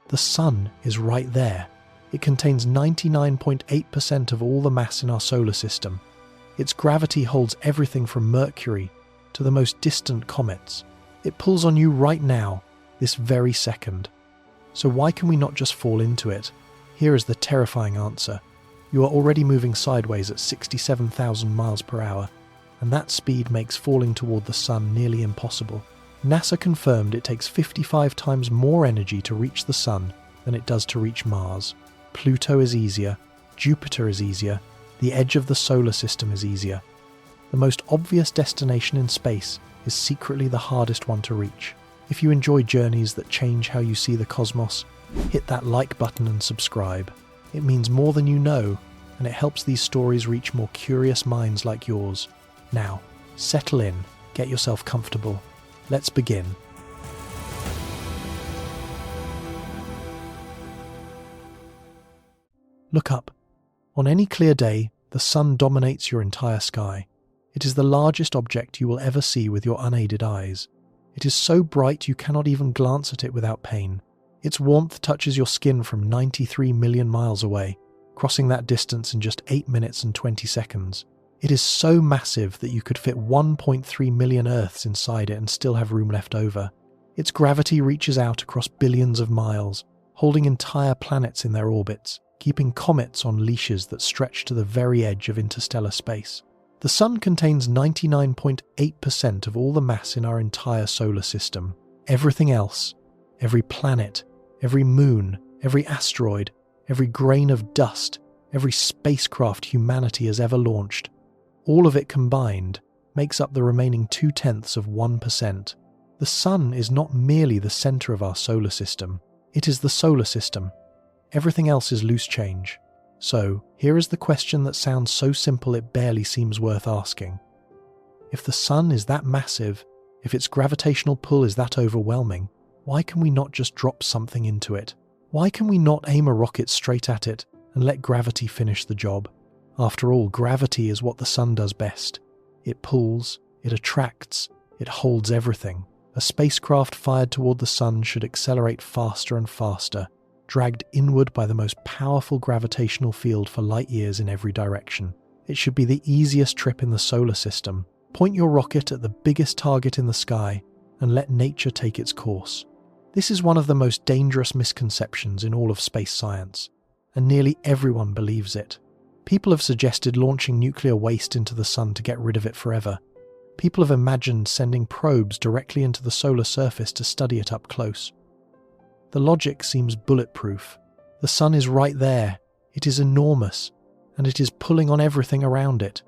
The Sun is right there. It contains 99.8% of all the mass in our solar system. Its gravity holds everything from Mercury to the most distant comets. It pulls on you right now, this very second. So why can we not just fall into it? Here is the terrifying answer. You are already moving sideways at 67,000 miles per hour, and that speed makes falling toward the Sun nearly impossible. NASA confirmed it takes 55 times more energy to reach the Sun than it does to reach Mars. Pluto is easier, Jupiter is easier, the edge of the solar system is easier. The most obvious destination in space is secretly the hardest one to reach. If you enjoy journeys that change how you see the cosmos, hit that like button and subscribe. It means more than you know, and it helps these stories reach more curious minds like yours. Now, settle in, get yourself comfortable. Let's begin. Look up. On any clear day, the Sun dominates your entire sky. It is the largest object you will ever see with your unaided eyes. It is so bright you cannot even glance at it without pain. Its warmth touches your skin from 93 million miles away, crossing that distance in just 8 minutes and 20 seconds. It is so massive that you could fit 1.3 million Earths inside it and still have room left over. Its gravity reaches out across billions of miles, holding entire planets in their orbits, keeping comets on leashes that stretch to the very edge of interstellar space. The Sun contains 99.8% of all the mass in our entire solar system. Everything else, every planet, every moon, every asteroid, every grain of dust, every spacecraft humanity has ever launched, all of it combined makes up the remaining 0.2%. The Sun is not merely the center of our solar system, it is the solar system. Everything else is loose change. So, here is the question that sounds so simple it barely seems worth asking. If the Sun is that massive, if its gravitational pull is that overwhelming, why can we not just drop something into it? Why can we not aim a rocket straight at it and let gravity finish the job? After all, gravity is what the Sun does best. It pulls, it attracts, it holds everything. A spacecraft fired toward the Sun should accelerate faster and faster, dragged inward by the most powerful gravitational field for light years in every direction. It should be the easiest trip in the solar system. Point your rocket at the biggest target in the sky and let nature take its course. This is one of the most dangerous misconceptions in all of space science, and nearly everyone believes it. People have suggested launching nuclear waste into the Sun to get rid of it forever. People have imagined sending probes directly into the solar surface to study it up close. The logic seems bulletproof. The Sun is right there, it is enormous, and it is pulling on everything around it.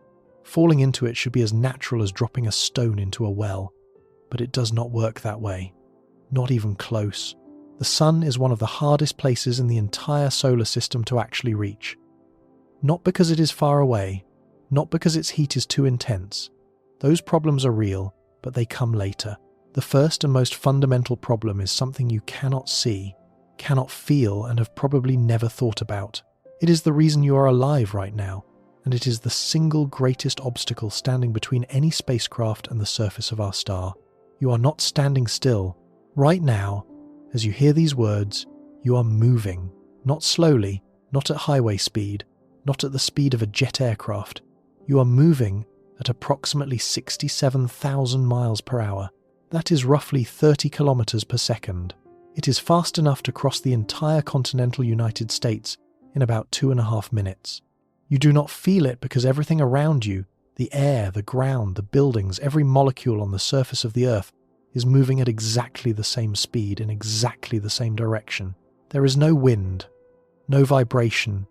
Falling into it should be as natural as dropping a stone into a well, but it does not work that way. Not even close. The Sun is one of the hardest places in the entire solar system to actually reach. Not because it is far away, not because its heat is too intense. Those problems are real, but they come later. The first and most fundamental problem is something you cannot see, cannot feel, and have probably never thought about. It is the reason you are alive right now, and it is the single greatest obstacle standing between any spacecraft and the surface of our star. You are not standing still. Right now, as you hear these words, you are moving. Not slowly, not at highway speed, not at the speed of a jet aircraft. You are moving at approximately 67,000 miles per hour. That is roughly 30 kilometers per second. It is fast enough to cross the entire continental United States in about 2.5 minutes. You do not feel it because everything around you, the air, the ground, the buildings, every molecule on the surface of the Earth, is moving at exactly the same speed in exactly the same direction. There is no wind, no vibration,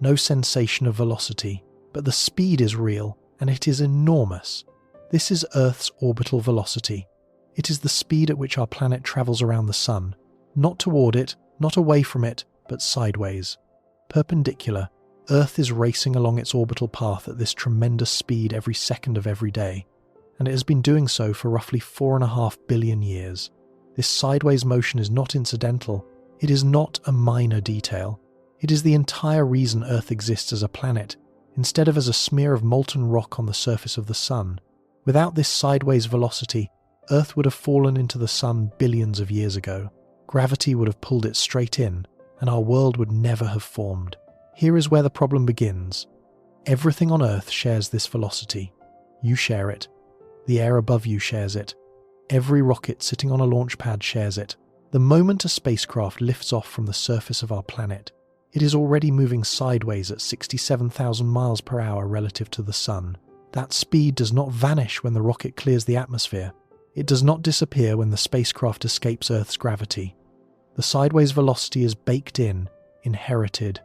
no sensation of velocity, but the speed is real, and it is enormous. This is Earth's orbital velocity. It is the speed at which our planet travels around the Sun, not toward it, not away from it, but sideways. Perpendicular, Earth is racing along its orbital path at this tremendous speed every second of every day, and it has been doing so for roughly 4.5 billion years. This sideways motion is not incidental. It is not a minor detail. It is the entire reason Earth exists as a planet, instead of as a smear of molten rock on the surface of the Sun. Without this sideways velocity, Earth would have fallen into the Sun billions of years ago. Gravity would have pulled it straight in, and our world would never have formed. Here is where the problem begins. Everything on Earth shares this velocity. You share it. The air above you shares it. Every rocket sitting on a launch pad shares it. The moment a spacecraft lifts off from the surface of our planet, it is already moving sideways at 67,000 miles per hour relative to the Sun. That speed does not vanish when the rocket clears the atmosphere. It does not disappear when the spacecraft escapes Earth's gravity. The sideways velocity is baked in, inherited,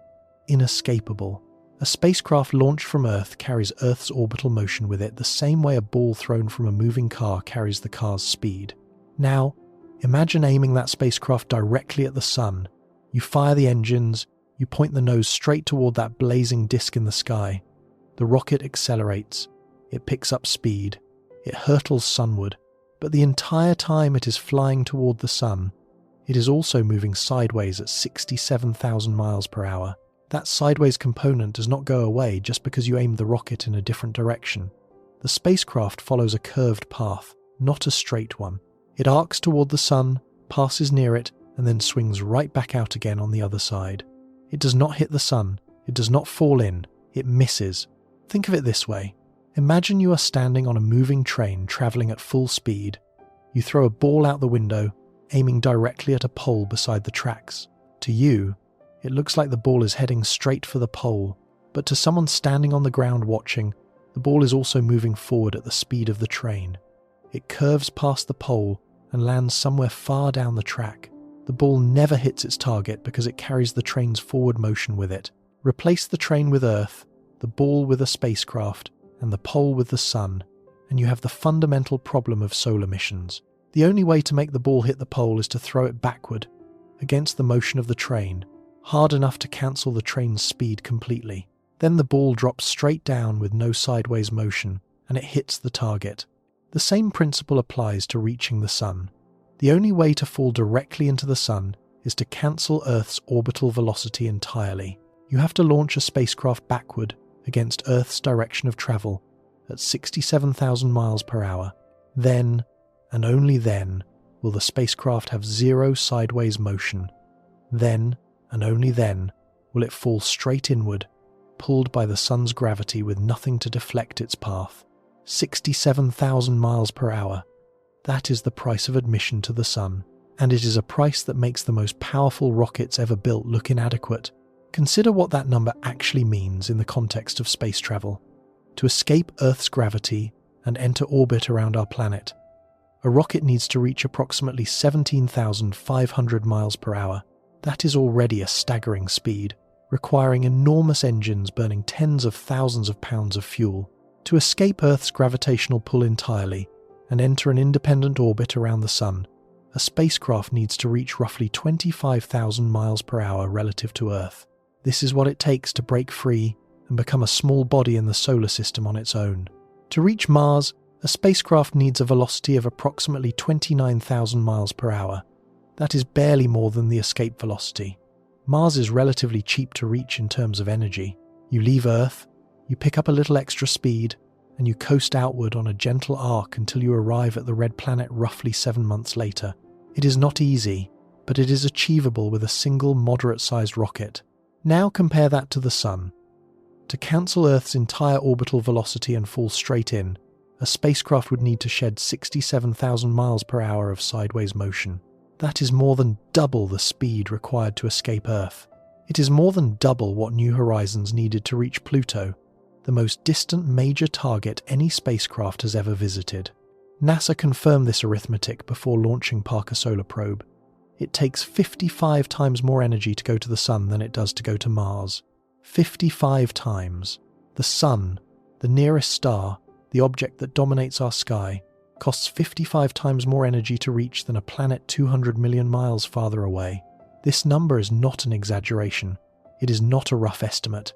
inescapable. A spacecraft launched from Earth carries Earth's orbital motion with it the same way a ball thrown from a moving car carries the car's speed. Now, imagine aiming that spacecraft directly at the Sun. You fire the engines, you point the nose straight toward that blazing disk in the sky. The rocket accelerates. It picks up speed. It hurtles sunward. But the entire time it is flying toward the Sun, it is also moving sideways at 67,000 miles per hour. That sideways component does not go away just because you aimed the rocket in a different direction. The spacecraft follows a curved path, not a straight one. It arcs toward the Sun, passes near it, and then swings right back out again on the other side. It does not hit the Sun. It does not fall in. It misses. Think of it this way. Imagine you are standing on a moving train traveling at full speed. You throw a ball out the window, aiming directly at a pole beside the tracks. To you, it looks like the ball is heading straight for the pole, but to someone standing on the ground watching, the ball is also moving forward at the speed of the train. It curves past the pole and lands somewhere far down the track. The ball never hits its target because it carries the train's forward motion with it. Replace the train with Earth, the ball with a spacecraft, and the pole with the Sun, and you have the fundamental problem of solar missions. The only way to make the ball hit the pole is to throw it backward, against the motion of the train, hard enough to cancel the train's speed completely. Then the ball drops straight down with no sideways motion, and it hits the target. The same principle applies to reaching the Sun. The only way to fall directly into the Sun is to cancel Earth's orbital velocity entirely. You have to launch a spacecraft backward against Earth's direction of travel at 67,000 miles per hour. Then, and only then, will the spacecraft have zero sideways motion. Then, and only then, will it fall straight inward, pulled by the Sun's gravity with nothing to deflect its path. 67,000 miles per hour. That is the price of admission to the Sun, and it is a price that makes the most powerful rockets ever built look inadequate. Consider what that number actually means in the context of space travel. To escape Earth's gravity and enter orbit around our planet, a rocket needs to reach approximately 17,500 miles per hour. That is already a staggering speed, requiring enormous engines burning tens of thousands of pounds of fuel. To escape Earth's gravitational pull entirely and enter an independent orbit around the Sun, a spacecraft needs to reach roughly 25,000 miles per hour relative to Earth. This is what it takes to break free and become a small body in the solar system on its own. To reach Mars, a spacecraft needs a velocity of approximately 29,000 miles per hour. That is barely more than the escape velocity. Mars is relatively cheap to reach in terms of energy. You leave Earth, you pick up a little extra speed, and you coast outward on a gentle arc until you arrive at the red planet roughly 7 months later. It is not easy, but it is achievable with a single moderate-sized rocket. Now compare that to the Sun. To cancel Earth's entire orbital velocity and fall straight in, a spacecraft would need to shed 67,000 miles per hour of sideways motion. That is more than double the speed required to escape Earth. It is more than double what New Horizons needed to reach Pluto, the most distant major target any spacecraft has ever visited. NASA confirmed this arithmetic before launching Parker Solar Probe. It takes 55 times more energy to go to the Sun than it does to go to Mars. 55 times. The Sun, the nearest star, the object that dominates our sky, costs 55 times more energy to reach than a planet 200 million miles farther away. This number is not an exaggeration. It is not a rough estimate.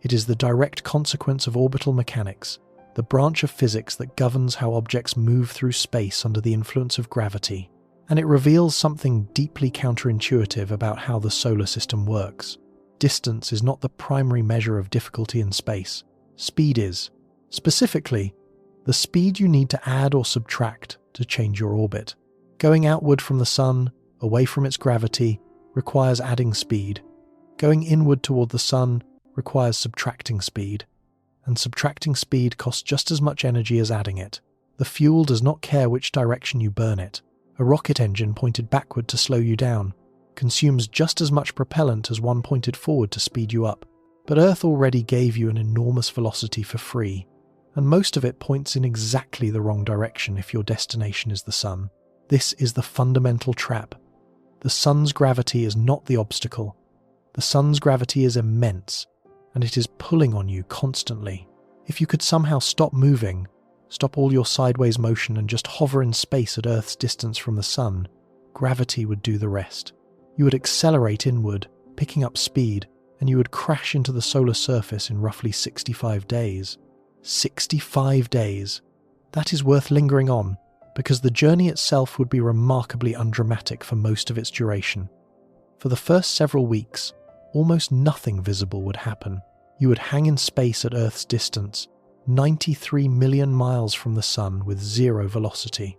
It is the direct consequence of orbital mechanics, the branch of physics that governs how objects move through space under the influence of gravity. And it reveals something deeply counterintuitive about how the solar system works. Distance is not the primary measure of difficulty in space. Speed is. Specifically, the speed you need to add or subtract to change your orbit. Going outward from the Sun, away from its gravity, requires adding speed. Going inward toward the sun requires subtracting speed. And subtracting speed costs just as much energy as adding it. The fuel does not care which direction you burn it. A rocket engine pointed backward to slow you down consumes just as much propellant as one pointed forward to speed you up. But Earth already gave you an enormous velocity for free, and most of it points in exactly the wrong direction if your destination is the sun. This is the fundamental trap. The sun's gravity is not the obstacle. The sun's gravity is immense, and it is pulling on you constantly. If you could somehow stop moving, stop all your sideways motion and just hover in space at Earth's distance from the sun, gravity would do the rest. You would accelerate inward, picking up speed, and you would crash into the solar surface in roughly 65 days. 65 days. That is worth lingering on, because the journey itself would be remarkably undramatic for most of its duration. For the first several weeks, almost nothing visible would happen. You would hang in space at Earth's distance, 93 million miles from the sun with zero velocity.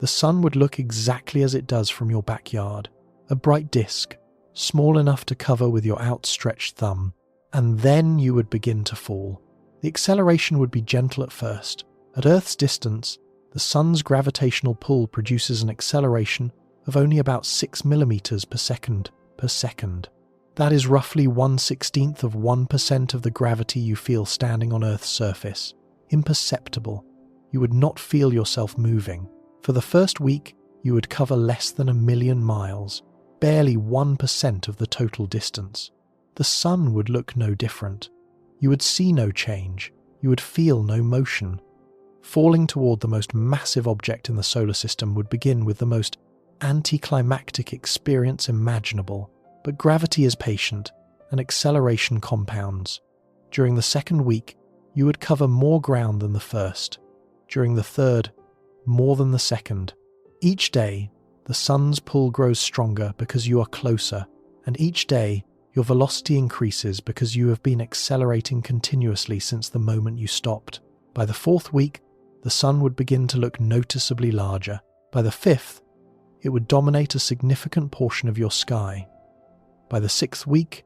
The sun would look exactly as it does from your backyard. A bright disk, small enough to cover with your outstretched thumb, and then you would begin to fall. The acceleration would be gentle at first. At Earth's distance, the sun's gravitational pull produces an acceleration of only about 6 millimeters per second. That is roughly 1/16th of 1% of the gravity you feel standing on Earth's surface. Imperceptible. You would not feel yourself moving. For the first week, you would cover less than 1,000,000 miles. Barely 1% of the total distance. The sun would look no different. You would see no change. You would feel no motion. Falling toward the most massive object in the solar system would begin with the most anticlimactic experience imaginable. But gravity is patient, and acceleration compounds. During the second week, you would cover more ground than the first. During the third, more than the second. Each day, the sun's pull grows stronger because you are closer, and each day, your velocity increases because you have been accelerating continuously since the moment you stopped. By the fourth week, the sun would begin to look noticeably larger. By the fifth, it would dominate a significant portion of your sky. By the sixth week,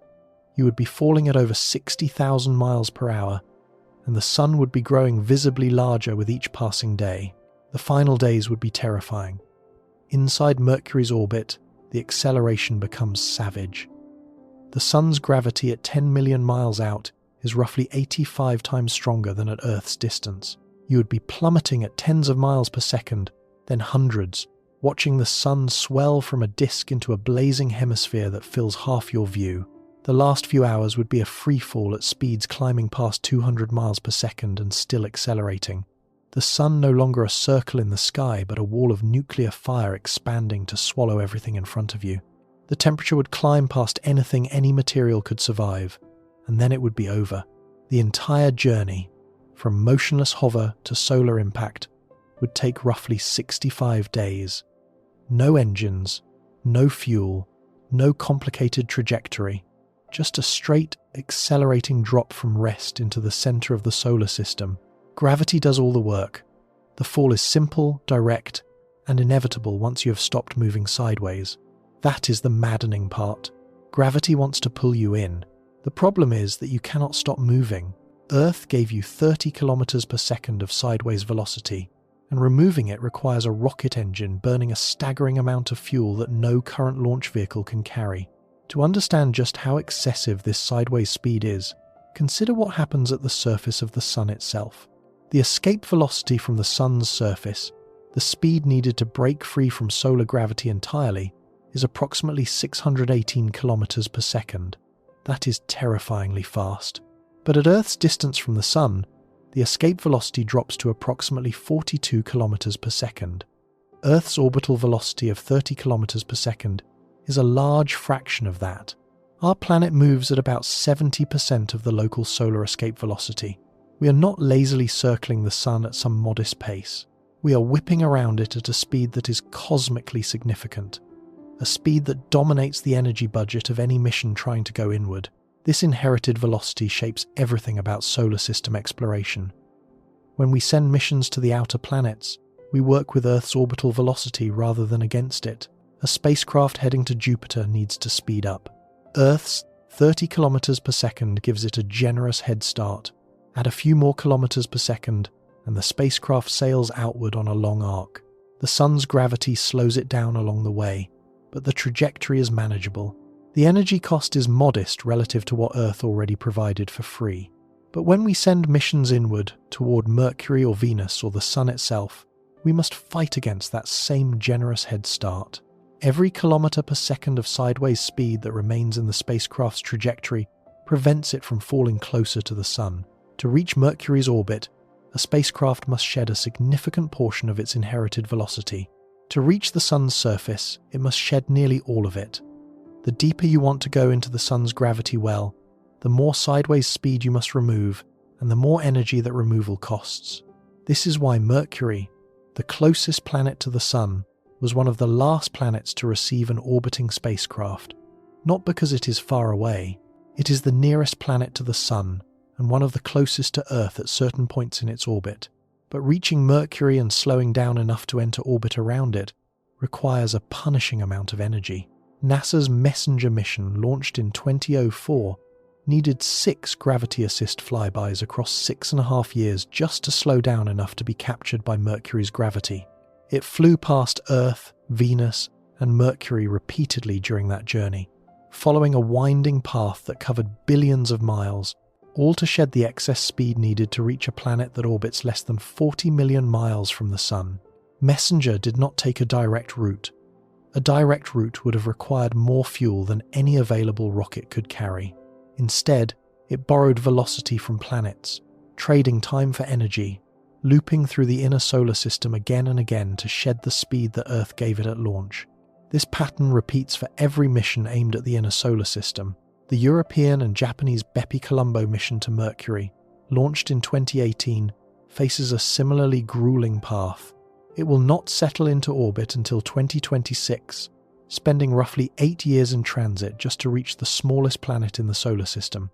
you would be falling at over 60,000 miles per hour, and the sun would be growing visibly larger with each passing day. The final days would be terrifying. Inside Mercury's orbit, the acceleration becomes savage. The sun's gravity at 10 million miles out is roughly 85 times stronger than at Earth's distance. You would be plummeting at tens of miles per second, then hundreds, watching the sun swell from a disk into a blazing hemisphere that fills half your view. The last few hours would be a free fall at speeds climbing past 200 miles per second and still accelerating. The sun no longer a circle in the sky, but a wall of nuclear fire expanding to swallow everything in front of you. The temperature would climb past anything any material could survive, and then it would be over. The entire journey, from motionless hover to solar impact, would take roughly 65 days. No engines, no fuel, no complicated trajectory, just a straight, accelerating drop from rest into the center of the solar system. Gravity does all the work. The fall is simple, direct, and inevitable once you have stopped moving sideways. That is the maddening part. Gravity wants to pull you in. The problem is that you cannot stop moving. Earth gave you 30 kilometers per second of sideways velocity, and removing it requires a rocket engine burning a staggering amount of fuel that no current launch vehicle can carry. To understand just how excessive this sideways speed is, consider what happens at the surface of the sun itself. The escape velocity from the sun's surface, the speed needed to break free from solar gravity entirely, is approximately 618 kilometers per second. That is terrifyingly fast. But at Earth's distance from the sun, the escape velocity drops to approximately 42 kilometers per second. Earth's orbital velocity of 30 kilometers per second is a large fraction of that. Our planet moves at about 70% of the local solar escape velocity. We are not lazily circling the sun at some modest pace. We are whipping around it at a speed that is cosmically significant, a speed that dominates the energy budget of any mission trying to go inward. This inherited velocity shapes everything about solar system exploration. When we send missions to the outer planets, we work with Earth's orbital velocity rather than against it. A spacecraft heading to Jupiter needs to speed up. Earth's 30 kilometers per second gives it a generous head start. Add a few more kilometers per second, and the spacecraft sails outward on a long arc. The sun's gravity slows it down along the way, but the trajectory is manageable. The energy cost is modest relative to what Earth already provided for free. But when we send missions inward toward Mercury or Venus or the Sun itself, we must fight against that same generous head start. Every kilometer per second of sideways speed that remains in the spacecraft's trajectory prevents it from falling closer to the Sun. To reach Mercury's orbit, a spacecraft must shed a significant portion of its inherited velocity. To reach the Sun's surface, it must shed nearly all of it. The deeper you want to go into the Sun's gravity well, the more sideways speed you must remove, and the more energy that removal costs. This is why Mercury, the closest planet to the Sun, was one of the last planets to receive an orbiting spacecraft. Not because it is far away, it is the nearest planet to the Sun, and one of the closest to Earth at certain points in its orbit. But reaching Mercury and slowing down enough to enter orbit around it requires a punishing amount of energy. NASA's Messenger mission, launched in 2004, needed 6 gravity assist flybys across 6.5 years just to slow down enough to be captured by Mercury's gravity. It flew past Earth, Venus, and Mercury repeatedly during that journey, following a winding path that covered billions of miles, all to shed the excess speed needed to reach a planet that orbits less than 40 million miles from the Sun. Messenger did not take a direct route. A direct route would have required more fuel than any available rocket could carry. Instead, it borrowed velocity from planets, trading time for energy, looping through the inner solar system again and again to shed the speed that Earth gave it at launch. This pattern repeats for every mission aimed at the inner solar system. The European and Japanese Bepi-Colombo mission to Mercury, launched in 2018, faces a similarly grueling path. It will not settle into orbit until 2026, spending roughly 8 years in transit just to reach the smallest planet in the solar system.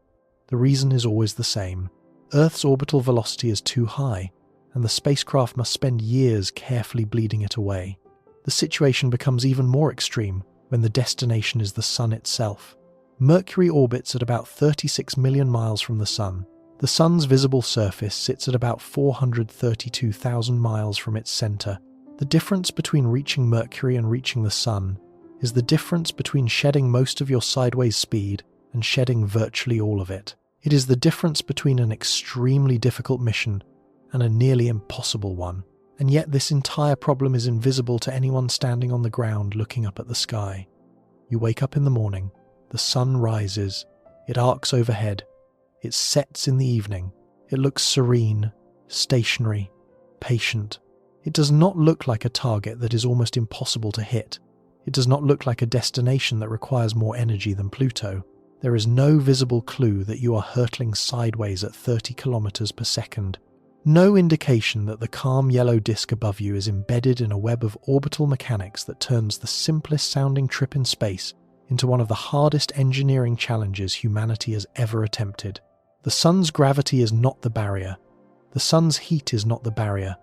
The reason is always the same. Earth's orbital velocity is too high, and the spacecraft must spend years carefully bleeding it away. The situation becomes even more extreme when the destination is the Sun itself. Mercury orbits at about 36 million miles from the Sun. The Sun's visible surface sits at about 432,000 miles from its center. The difference between reaching Mercury and reaching the Sun is the difference between shedding most of your sideways speed and shedding virtually all of it. It is the difference between an extremely difficult mission and a nearly impossible one. And yet this entire problem is invisible to anyone standing on the ground looking up at the sky. You wake up in the morning, the sun rises, it arcs overhead, it sets in the evening. It looks serene, stationary, patient. It does not look like a target that is almost impossible to hit. It does not look like a destination that requires more energy than Pluto. There is no visible clue that you are hurtling sideways at 30 kilometers per second. No indication that the calm yellow disk above you is embedded in a web of orbital mechanics that turns the simplest sounding trip in space into one of the hardest engineering challenges humanity has ever attempted. The sun's gravity is not the barrier. The sun's heat is not the barrier.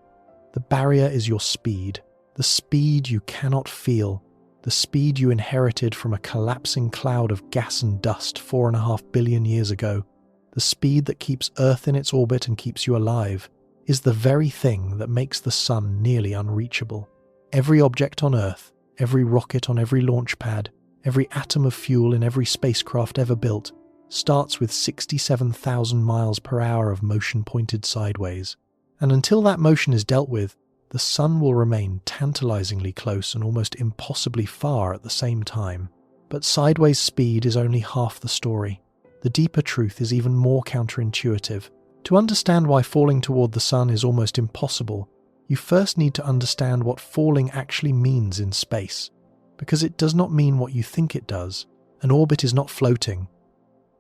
The barrier is your speed. The speed you cannot feel. The speed you inherited from a collapsing cloud of gas and dust 4.5 billion years ago. The speed that keeps Earth in its orbit and keeps you alive is the very thing that makes the sun nearly unreachable. Every object on Earth, every rocket on every launch pad, every atom of fuel in every spacecraft ever built starts with 67,000 miles per hour of motion pointed sideways. And until that motion is dealt with, the sun will remain tantalizingly close and almost impossibly far at the same time. But sideways speed is only half the story. The deeper truth is even more counterintuitive. To understand why falling toward the sun is almost impossible, you first need to understand what falling actually means in space. Because it does not mean what you think it does. An orbit is not floating.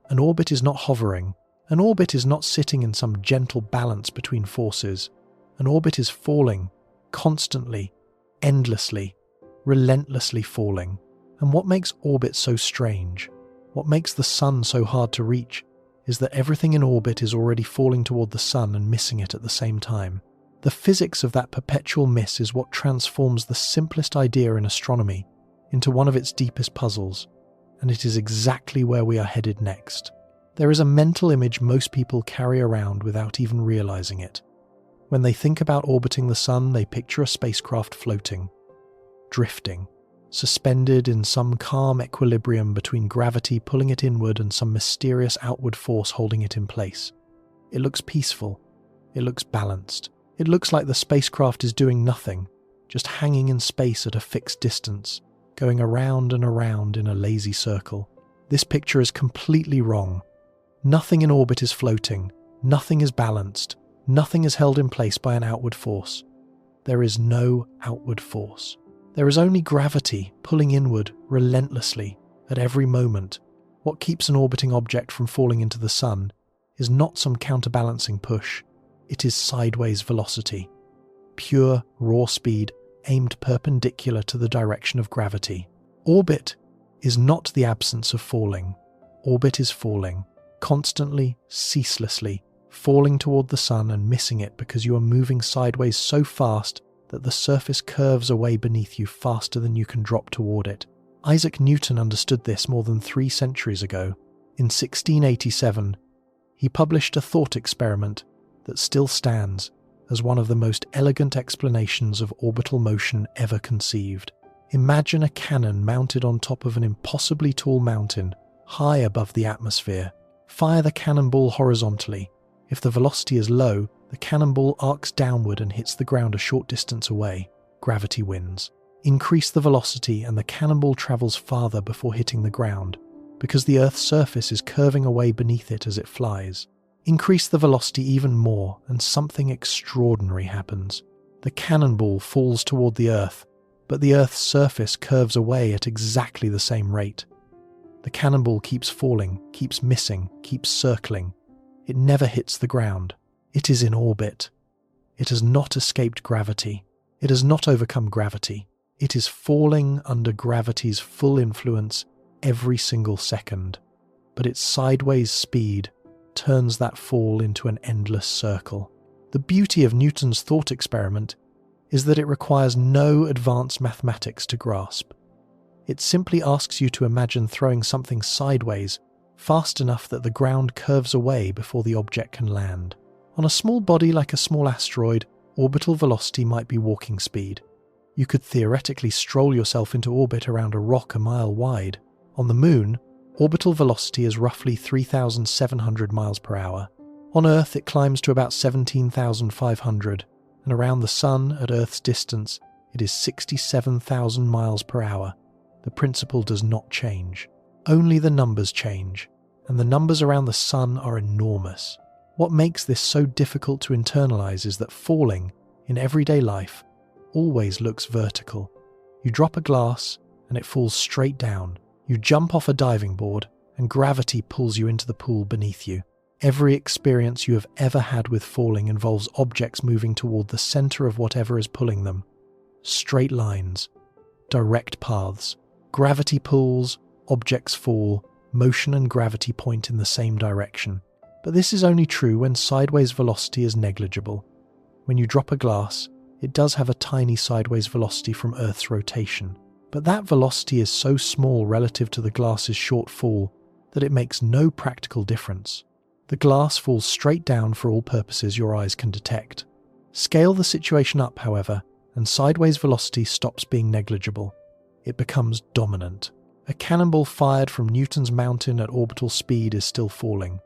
An orbit is not hovering. An orbit is not sitting in some gentle balance between forces. An orbit is falling, constantly, endlessly, relentlessly falling. And what makes orbit so strange, what makes the sun so hard to reach, is that everything in orbit is already falling toward the sun and missing it at the same time. The physics of that perpetual miss is what transforms the simplest idea in astronomy into one of its deepest puzzles, and it is exactly where we are headed next. There is a mental image most people carry around without even realizing it. When they think about orbiting the sun, they picture a spacecraft floating, drifting, suspended in some calm equilibrium between gravity pulling it inward and some mysterious outward force holding it in place. It looks peaceful. It looks balanced. It looks like the spacecraft is doing nothing, just hanging in space at a fixed distance, going around and around in a lazy circle. This picture is completely wrong. Nothing in orbit is floating. Nothing is balanced. Nothing is held in place by an outward force. There is no outward force. There is only gravity pulling inward relentlessly at every moment. What keeps an orbiting object from falling into the sun is not some counterbalancing push. It is sideways velocity. Pure, raw speed aimed perpendicular to the direction of gravity. Orbit is not the absence of falling. Orbit is falling, constantly, ceaselessly, falling toward the sun and missing it because you are moving sideways so fast that the surface curves away beneath you faster than you can drop toward it. Isaac Newton understood this more than 3 centuries ago. In 1687, he published a thought experiment that still stands as one of the most elegant explanations of orbital motion ever conceived. Imagine a cannon mounted on top of an impossibly tall mountain, high above the atmosphere. Fire the cannonball horizontally. If the velocity is low, the cannonball arcs downward and hits the ground a short distance away. Gravity wins. Increase the velocity and the cannonball travels farther before hitting the ground, because the Earth's surface is curving away beneath it as it flies. Increase the velocity even more and something extraordinary happens. The cannonball falls toward the Earth, but the Earth's surface curves away at exactly the same rate. The cannonball keeps falling, keeps missing, keeps circling. It never hits the ground. It is in orbit. It has not escaped gravity. It has not overcome gravity. It is falling under gravity's full influence every single second. But its sideways speed turns that fall into an endless circle. The beauty of Newton's thought experiment is that it requires no advanced mathematics to grasp. It simply asks you to imagine throwing something sideways fast enough that the ground curves away before the object can land. On a small body like a small asteroid, orbital velocity might be walking speed. You could theoretically stroll yourself into orbit around a rock a mile wide. On the Moon, orbital velocity is roughly 3,700 miles per hour. On Earth, it climbs to about 17,500, and around the Sun, at Earth's distance, it is 67,000 miles per hour. The principle does not change. Only the numbers change, and the numbers around the Sun are enormous. What makes this so difficult to internalize is that falling, in everyday life, always looks vertical. You drop a glass, and it falls straight down. You jump off a diving board, and gravity pulls you into the pool beneath you. Every experience you have ever had with falling involves objects moving toward the center of whatever is pulling them. Straight lines, direct paths. Gravity pulls, objects fall, motion and gravity point in the same direction. But this is only true when sideways velocity is negligible. When you drop a glass, it does have a tiny sideways velocity from Earth's rotation. But that velocity is so small relative to the glass's short fall that it makes no practical difference. The glass falls straight down for all purposes your eyes can detect. Scale the situation up, however, and sideways velocity stops being negligible. It becomes dominant. A cannonball fired from Newton's mountain at orbital speed is still falling.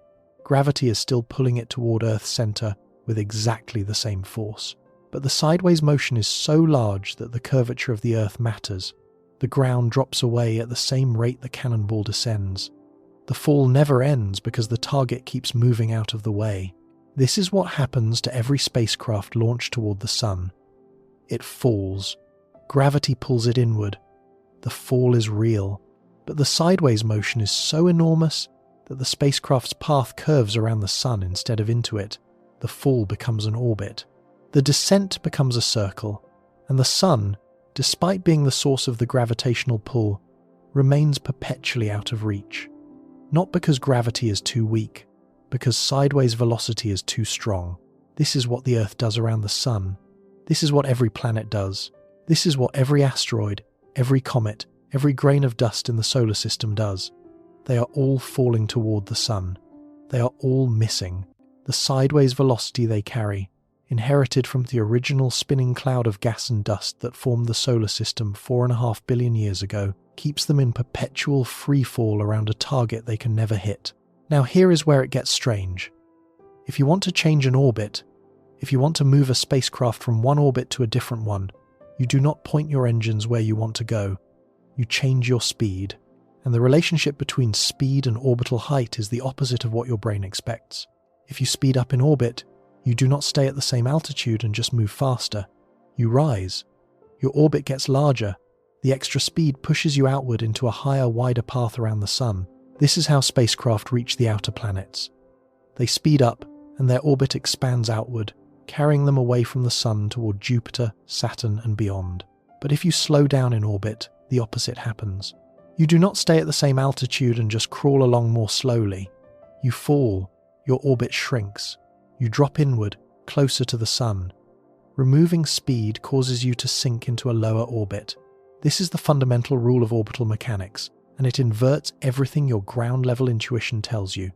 Gravity is still pulling it toward Earth's center with exactly the same force. But the sideways motion is so large that the curvature of the Earth matters. The ground drops away at the same rate the cannonball descends. The fall never ends because the target keeps moving out of the way. This is what happens to every spacecraft launched toward the Sun. It falls. Gravity pulls it inward. The fall is real, but the sideways motion is so enormous that the spacecraft's path curves around the Sun instead of into it. The fall becomes an orbit. The descent becomes a circle, and the Sun, despite being the source of the gravitational pull, remains perpetually out of reach. Not because gravity is too weak, because sideways velocity is too strong. This is what the Earth does around the Sun. This is what every planet does. This is what every asteroid, every comet, Every grain of dust in the solar system does. They are all falling toward the sun. They are all missing. The sideways velocity they carry, inherited from the original spinning cloud of gas and dust that formed the solar system 4.5 billion years ago, keeps them in perpetual free fall around a target they can never hit. Now here is where it gets strange. If you want to change an orbit, if you want to move a spacecraft from one orbit to a different one, you do not point your engines where you want to go. You change your speed. And the relationship between speed and orbital height is the opposite of what your brain expects. If you speed up in orbit, you do not stay at the same altitude and just move faster. You rise. Your orbit gets larger. The extra speed pushes you outward into a higher, wider path around the sun. This is how spacecraft reach the outer planets. They speed up, and their orbit expands outward, carrying them away from the sun toward Jupiter, Saturn, and beyond. But if you slow down in orbit, the opposite happens. You do not stay at the same altitude and just crawl along more slowly. You fall. Your orbit shrinks. You drop inward, closer to the sun. Removing speed causes you to sink into a lower orbit. This is the fundamental rule of orbital mechanics, and it inverts everything your ground-level intuition tells you.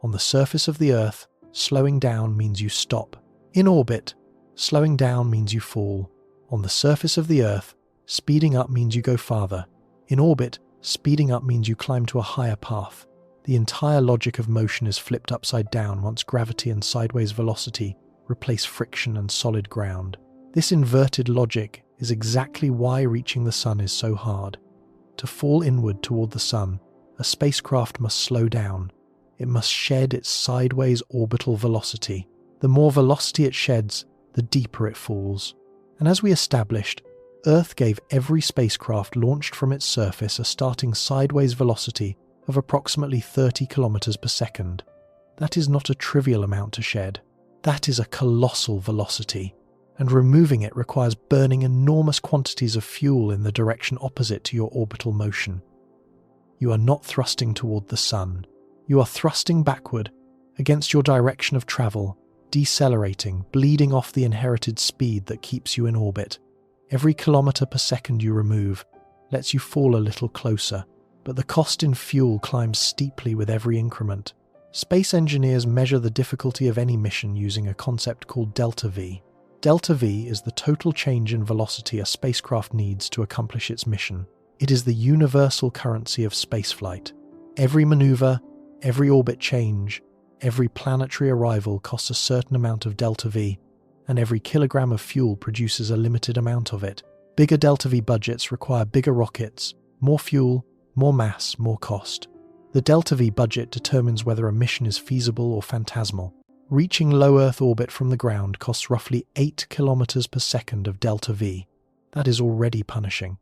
On the surface of the Earth, slowing down means you stop. In orbit, slowing down means you fall. On the surface of the Earth, speeding up means you go farther. In orbit, speeding up means you climb to a higher path. The entire logic of motion is flipped upside down once gravity and sideways velocity replace friction and solid ground. This inverted logic is exactly why reaching the sun is so hard. To fall inward toward the sun, a spacecraft must slow down. It must shed its sideways orbital velocity. The more velocity it sheds, the deeper it falls. And as we established, Earth gave every spacecraft launched from its surface a starting sideways velocity of approximately 30 kilometers per second. That is not a trivial amount to shed. That is a colossal velocity, and removing it requires burning enormous quantities of fuel in the direction opposite to your orbital motion. You are not thrusting toward the sun. You are thrusting backward against your direction of travel, decelerating, bleeding off the inherited speed that keeps you in orbit. Every kilometer per second you remove lets you fall a little closer, but the cost in fuel climbs steeply with every increment. Space engineers measure the difficulty of any mission using a concept called delta V. Delta V is the total change in velocity a spacecraft needs to accomplish its mission. It is the universal currency of spaceflight. Every maneuver, every orbit change, every planetary arrival costs a certain amount of delta V, and every kilogram of fuel produces a limited amount of it. Bigger delta V budgets require bigger rockets, more fuel, more mass, more cost. The delta V budget determines whether a mission is feasible or phantasmal. Reaching low Earth orbit from the ground costs roughly 8 kilometers per second of delta V. That is already punishing.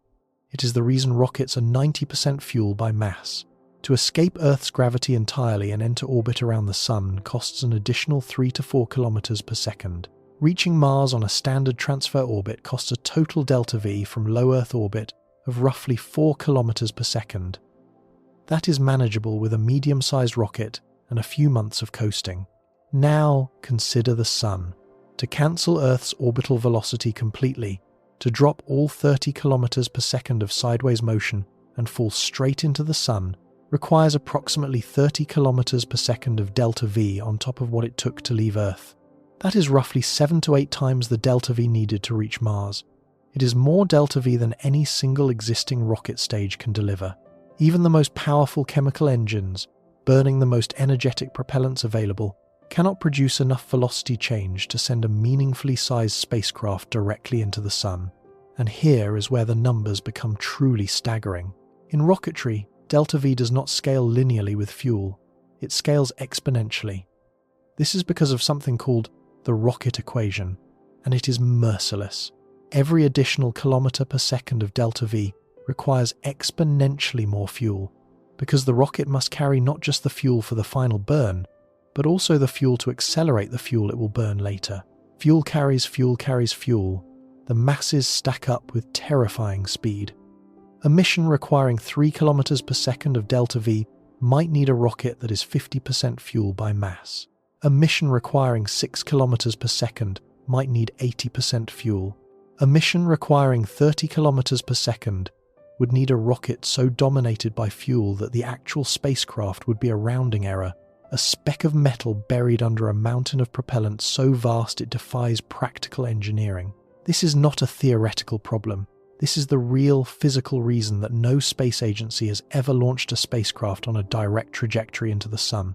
It is the reason rockets are 90% fuel by mass. To escape Earth's gravity entirely and enter orbit around the Sun costs an additional 3 to 4 kilometers per second. Reaching Mars on a standard transfer orbit costs a total delta V from low Earth orbit of roughly 4 kilometers per second. That is manageable with a medium-sized rocket and a few months of coasting. Now consider the Sun. To cancel Earth's orbital velocity completely, to drop all 30 kilometers per second of sideways motion and fall straight into the Sun, requires approximately 30 kilometers per second of delta V on top of what it took to leave Earth. That is roughly 7 to 8 times the delta V needed to reach Mars. It is more delta V than any single existing rocket stage can deliver. Even the most powerful chemical engines, burning the most energetic propellants available, cannot produce enough velocity change to send a meaningfully sized spacecraft directly into the Sun. And here is where the numbers become truly staggering. In rocketry, delta V does not scale linearly with fuel. It scales exponentially. This is because of something called the rocket equation, and it is merciless. Every additional kilometer per second of delta V requires exponentially more fuel, because the rocket must carry not just the fuel for the final burn, but also the fuel to accelerate the fuel it will burn later. Fuel carries fuel carries fuel. The masses stack up with terrifying speed. A mission requiring 3 kilometers per second of delta V might need a rocket that is 50% fuel by mass. A mission requiring 6 kilometers per second might need 80% fuel. A mission requiring 30 kilometers per second would need a rocket so dominated by fuel that the actual spacecraft would be a rounding error, a speck of metal buried under a mountain of propellant so vast it defies practical engineering. This is not a theoretical problem. This is the real physical reason that no space agency has ever launched a spacecraft on a direct trajectory into the sun.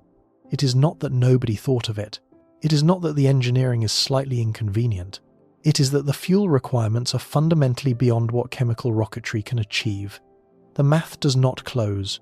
It is not that nobody thought of it. It is not that the engineering is slightly inconvenient. It is that the fuel requirements are fundamentally beyond what chemical rocketry can achieve. The math does not close.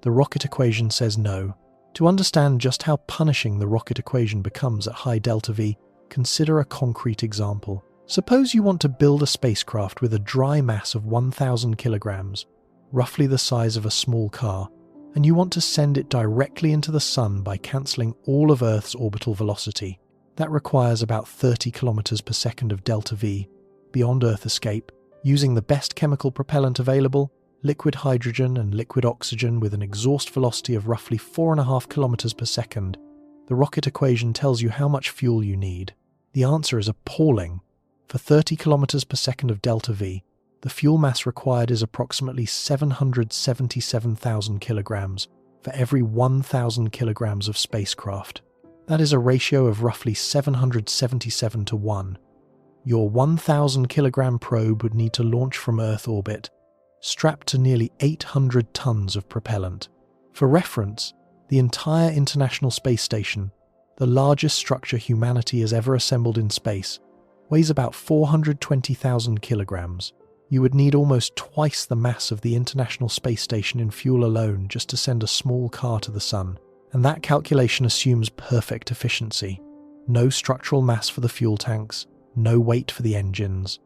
The rocket equation says no. To understand just how punishing the rocket equation becomes at high delta V, consider a concrete example. Suppose you want to build a spacecraft with a dry mass of 1,000 kilograms, roughly the size of a small car, and you want to send it directly into the sun by cancelling all of Earth's orbital velocity. That requires about 30 kilometers per second of delta V, beyond Earth escape, using the best chemical propellant available, liquid hydrogen and liquid oxygen with an exhaust velocity of roughly 4.5 kilometers per second. The rocket equation tells you how much fuel you need. The answer is appalling. For 30 kilometers per second of delta V, the fuel mass required is approximately 777,000 kilograms for every 1,000 kilograms of spacecraft. That is a ratio of roughly 777 to 1. Your 1,000 kilogram probe would need to launch from Earth orbit, strapped to nearly 800 tons of propellant. For reference, the entire International Space Station, the largest structure humanity has ever assembled in space, weighs about 420,000 kilograms. You would need almost twice the mass of the International Space Station in fuel alone just to send a small car to the sun. And that calculation assumes perfect efficiency. No structural mass for the fuel tanks, no weight for the engines,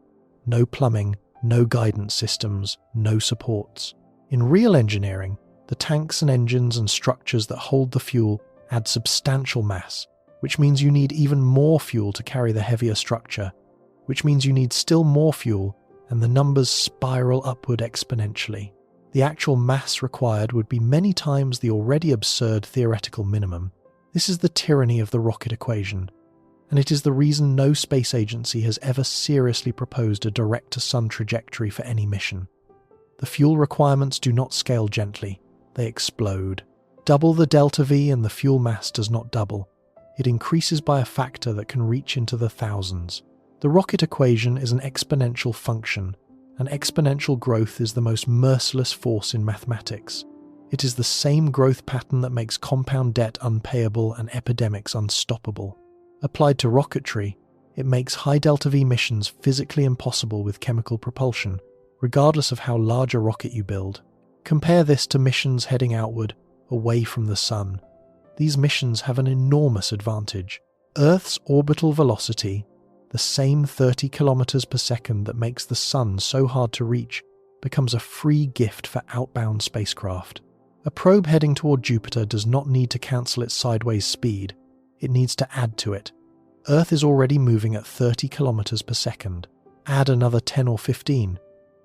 no plumbing, no guidance systems, no supports. In real engineering, the tanks and engines and structures that hold the fuel add substantial mass, which means you need even more fuel to carry the heavier structure, which means you need still more fuel, and the numbers spiral upward exponentially. The actual mass required would be many times the already absurd theoretical minimum. This is the tyranny of the rocket equation, and it is the reason no space agency has ever seriously proposed a direct-to-sun trajectory for any mission. The fuel requirements do not scale gently, they explode. Double the delta V and the fuel mass does not double. It increases by a factor that can reach into the thousands. The rocket equation is an exponential function, and exponential growth is the most merciless force in mathematics. It is the same growth pattern that makes compound debt unpayable and epidemics unstoppable. Applied to rocketry, it makes high delta V missions physically impossible with chemical propulsion, regardless of how large a rocket you build. Compare this to missions heading outward, away from the sun. These missions have an enormous advantage. Earth's orbital velocity, the same 30 kilometers per second that makes the sun so hard to reach, becomes a free gift for outbound spacecraft. A probe heading toward Jupiter does not need to cancel its sideways speed. It needs to add to it. Earth is already moving at 30 kilometers per second. Add another 10 or 15,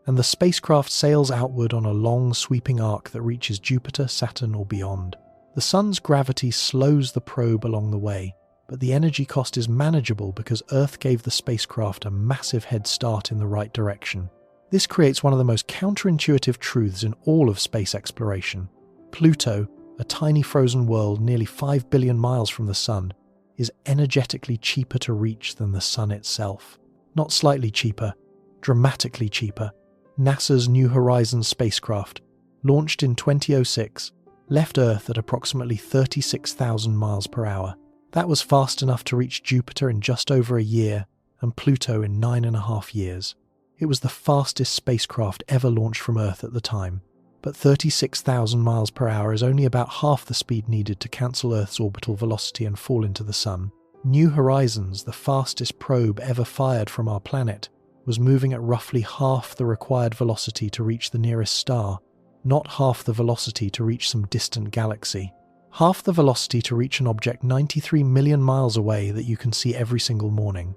and the spacecraft sails outward on a long sweeping arc that reaches Jupiter, Saturn, or beyond. The sun's gravity slows the probe along the way, but the energy cost is manageable because Earth gave the spacecraft a massive head start in the right direction. This creates one of the most counterintuitive truths in all of space exploration. Pluto, a tiny frozen world nearly 5 billion miles from the sun, is energetically cheaper to reach than the sun itself. Not slightly cheaper, dramatically cheaper. NASA's New Horizons spacecraft, launched in 2006, left Earth at approximately 36,000 miles per hour. That was fast enough to reach Jupiter in just over a year and Pluto in 9.5 years. It was the fastest spacecraft ever launched from Earth at the time, but 36,000 miles per hour is only about half the speed needed to cancel Earth's orbital velocity and fall into the sun. New Horizons, the fastest probe ever fired from our planet, was moving at roughly half the required velocity to reach the nearest star, not half the velocity to reach some distant galaxy. Half the velocity to reach an object 93 million miles away that you can see every single morning.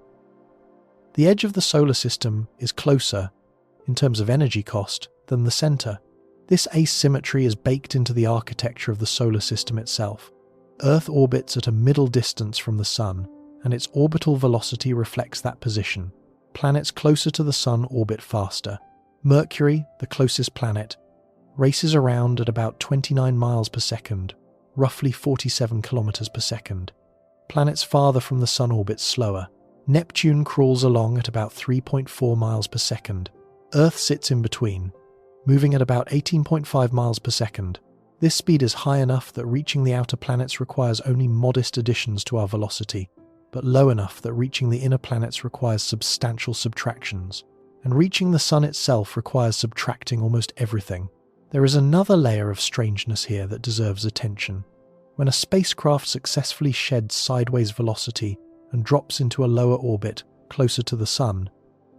The edge of the solar system is closer, in terms of energy cost, than the center. This asymmetry is baked into the architecture of the solar system itself. Earth orbits at a middle distance from the sun, and its orbital velocity reflects that position. Planets closer to the sun orbit faster. Mercury, the closest planet, races around at about 29 miles per second, roughly 47 kilometers per second. Planets farther from the Sun orbit slower. Neptune crawls along at about 3.4 miles per second. Earth sits in between, moving at about 18.5 miles per second. This speed is high enough that reaching the outer planets requires only modest additions to our velocity, but low enough that reaching the inner planets requires substantial subtractions. And reaching the Sun itself requires subtracting almost everything. There is another layer of strangeness here that deserves attention. When a spacecraft successfully sheds sideways velocity and drops into a lower orbit closer to the Sun,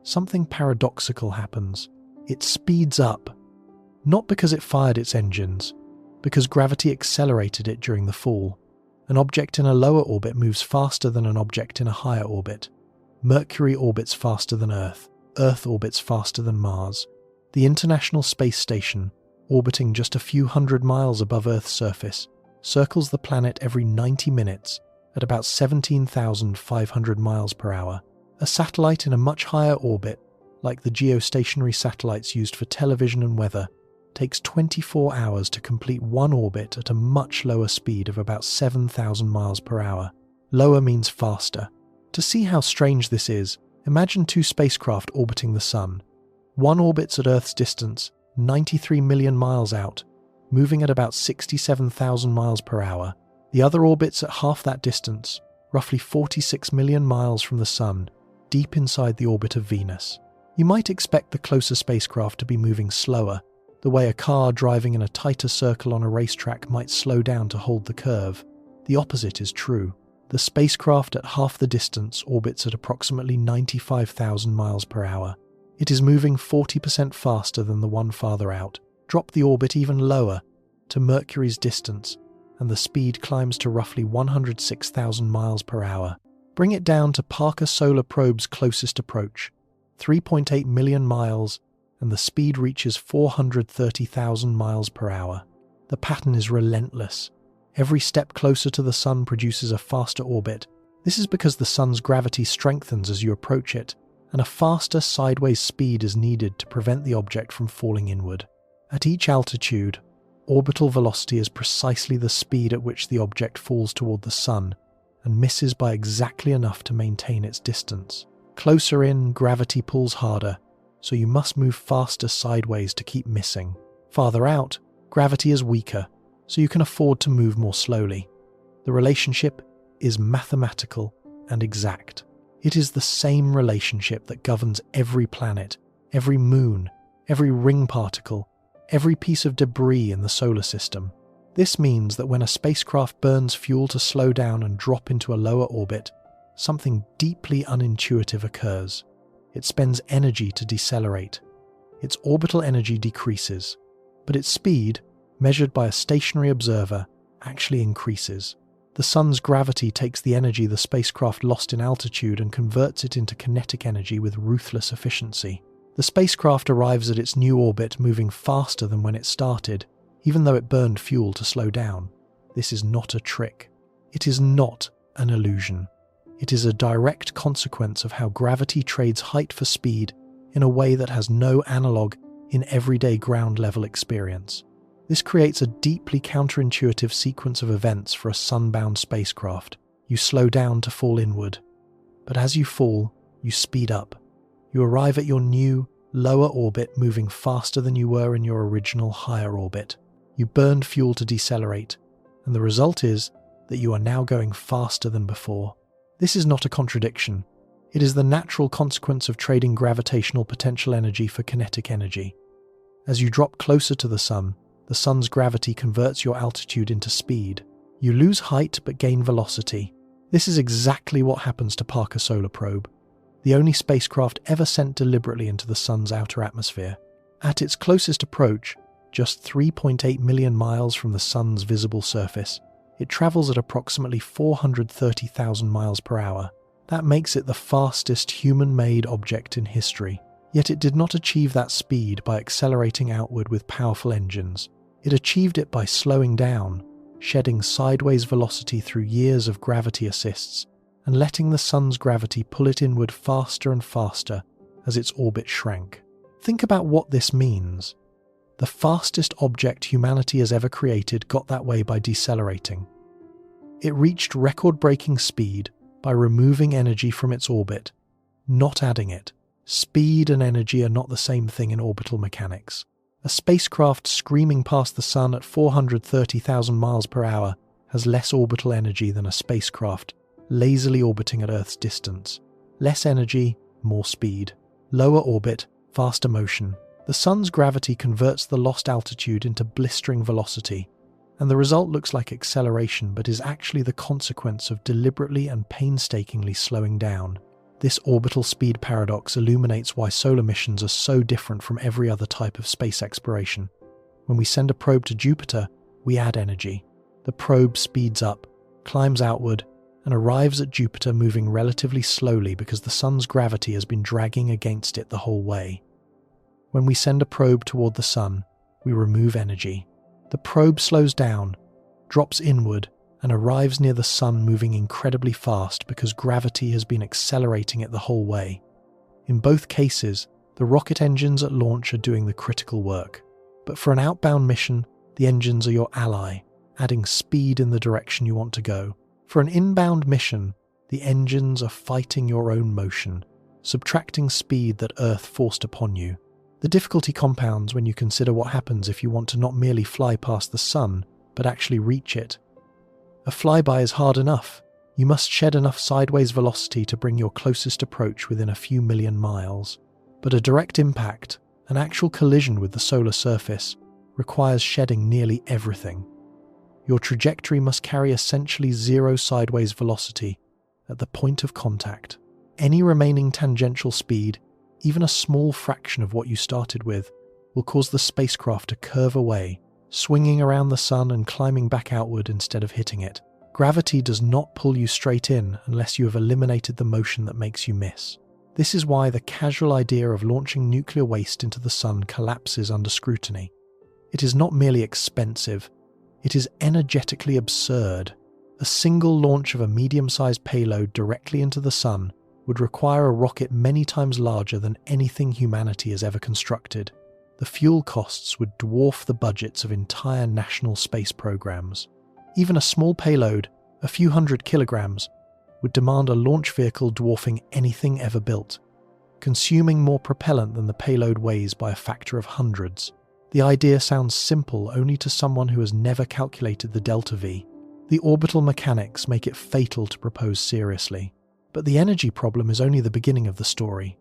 something paradoxical happens. It speeds up, not because it fired its engines, because gravity accelerated it during the fall. An object in a lower orbit moves faster than an object in a higher orbit. Mercury orbits faster than Earth. Earth orbits faster than Mars. The International Space Station, orbiting just a few hundred miles above Earth's surface, circles the planet every 90 minutes at about 17,500 miles per hour. A satellite in a much higher orbit, like the geostationary satellites used for television and weather, takes 24 hours to complete one orbit at a much lower speed of about 7,000 miles per hour. Lower means faster. To see how strange this is, imagine two spacecraft orbiting the Sun. One orbits at Earth's distance, 93 million miles out, moving at about 67,000 miles per hour. The other orbits at half that distance, roughly 46 million miles from the Sun, deep inside the orbit of Venus. You might expect the closer spacecraft to be moving slower, the way a car driving in a tighter circle on a racetrack might slow down to hold the curve. The opposite is true. The spacecraft at half the distance orbits at approximately 95,000 miles per hour. It is moving 40% faster than the one farther out. Drop the orbit even lower, to Mercury's distance, and the speed climbs to roughly 106,000 miles per hour. Bring it down to Parker Solar Probe's closest approach, 3.8 million miles, and the speed reaches 430,000 miles per hour. The pattern is relentless. Every step closer to the Sun produces a faster orbit. This is because the Sun's gravity strengthens as you approach it, and a faster sideways speed is needed to prevent the object from falling inward. At each altitude, orbital velocity is precisely the speed at which the object falls toward the Sun and misses by exactly enough to maintain its distance. Closer in, gravity pulls harder, so you must move faster sideways to keep missing. Farther out, gravity is weaker, so you can afford to move more slowly. The relationship is mathematical and exact. It is the same relationship that governs every planet, every moon, every ring particle, every piece of debris in the solar system. This means that when a spacecraft burns fuel to slow down and drop into a lower orbit, something deeply unintuitive occurs. It spends energy to decelerate. Its orbital energy decreases, but its speed, measured by a stationary observer, actually increases. The Sun's gravity takes the energy the spacecraft lost in altitude and converts it into kinetic energy with ruthless efficiency. The spacecraft arrives at its new orbit moving faster than when it started, even though it burned fuel to slow down. This is not a trick. It is not an illusion. It is a direct consequence of how gravity trades height for speed in a way that has no analogue in everyday ground-level experience. This creates a deeply counterintuitive sequence of events for a sun-bound spacecraft. You slow down to fall inward, but as you fall, you speed up. You arrive at your new, lower orbit moving faster than you were in your original higher orbit. You burned fuel to decelerate, and the result is that you are now going faster than before. This is not a contradiction. It is the natural consequence of trading gravitational potential energy for kinetic energy. As you drop closer to the Sun's gravity converts your altitude into speed. You lose height but gain velocity. This is exactly what happens to Parker Solar Probe, the only spacecraft ever sent deliberately into the Sun's outer atmosphere. At its closest approach, just 3.8 million miles from the Sun's visible surface, it travels at approximately 430,000 miles per hour. That makes it the fastest human-made object in history. Yet it did not achieve that speed by accelerating outward with powerful engines. It achieved it by slowing down, shedding sideways velocity through years of gravity assists, and letting the Sun's gravity pull it inward faster and faster as its orbit shrank. Think about what this means. The fastest object humanity has ever created got that way by decelerating. It reached record-breaking speed by removing energy from its orbit, not adding it. Speed and energy are not the same thing in orbital mechanics. A spacecraft screaming past the Sun at 430,000 miles per hour has less orbital energy than a spacecraft lazily orbiting at Earth's distance. Less energy, more speed. Lower orbit, faster motion. The Sun's gravity converts the lost altitude into blistering velocity, and the result looks like acceleration but is actually the consequence of deliberately and painstakingly slowing down. This orbital speed paradox illuminates why solar missions are so different from every other type of space exploration. When we send a probe to Jupiter, we add energy. The probe speeds up, climbs outward, and arrives at Jupiter moving relatively slowly because the Sun's gravity has been dragging against it the whole way. When we send a probe toward the Sun, we remove energy. The probe slows down, drops inward, and arrives near the Sun moving incredibly fast because gravity has been accelerating it the whole way. In both cases, the rocket engines at launch are doing the critical work. But for an outbound mission, the engines are your ally, adding speed in the direction you want to go. For an inbound mission, the engines are fighting your own motion, subtracting speed that Earth forced upon you. The difficulty compounds when you consider what happens if you want to not merely fly past the Sun, but actually reach it. A flyby is hard enough. You must shed enough sideways velocity to bring your closest approach within a few million miles. But a direct impact, an actual collision with the solar surface, requires shedding nearly everything. Your trajectory must carry essentially zero sideways velocity at the point of contact. Any remaining tangential speed, even a small fraction of what you started with, will cause the spacecraft to curve away, swinging around the Sun and climbing back outward instead of hitting it. Gravity does not pull you straight in unless you have eliminated the motion that makes you miss. This is why the casual idea of launching nuclear waste into the Sun collapses under scrutiny. It is not merely expensive, it is energetically absurd. A single launch of a medium-sized payload directly into the Sun would require a rocket many times larger than anything humanity has ever constructed. The fuel costs would dwarf the budgets of entire national space programs. Even a small payload, a few hundred kilograms, would demand a launch vehicle dwarfing anything ever built, consuming more propellant than the payload weighs by a factor of hundreds. The idea sounds simple only to someone who has never calculated the delta V. The orbital mechanics make it fatal to propose seriously. But the energy problem is only the beginning of the story.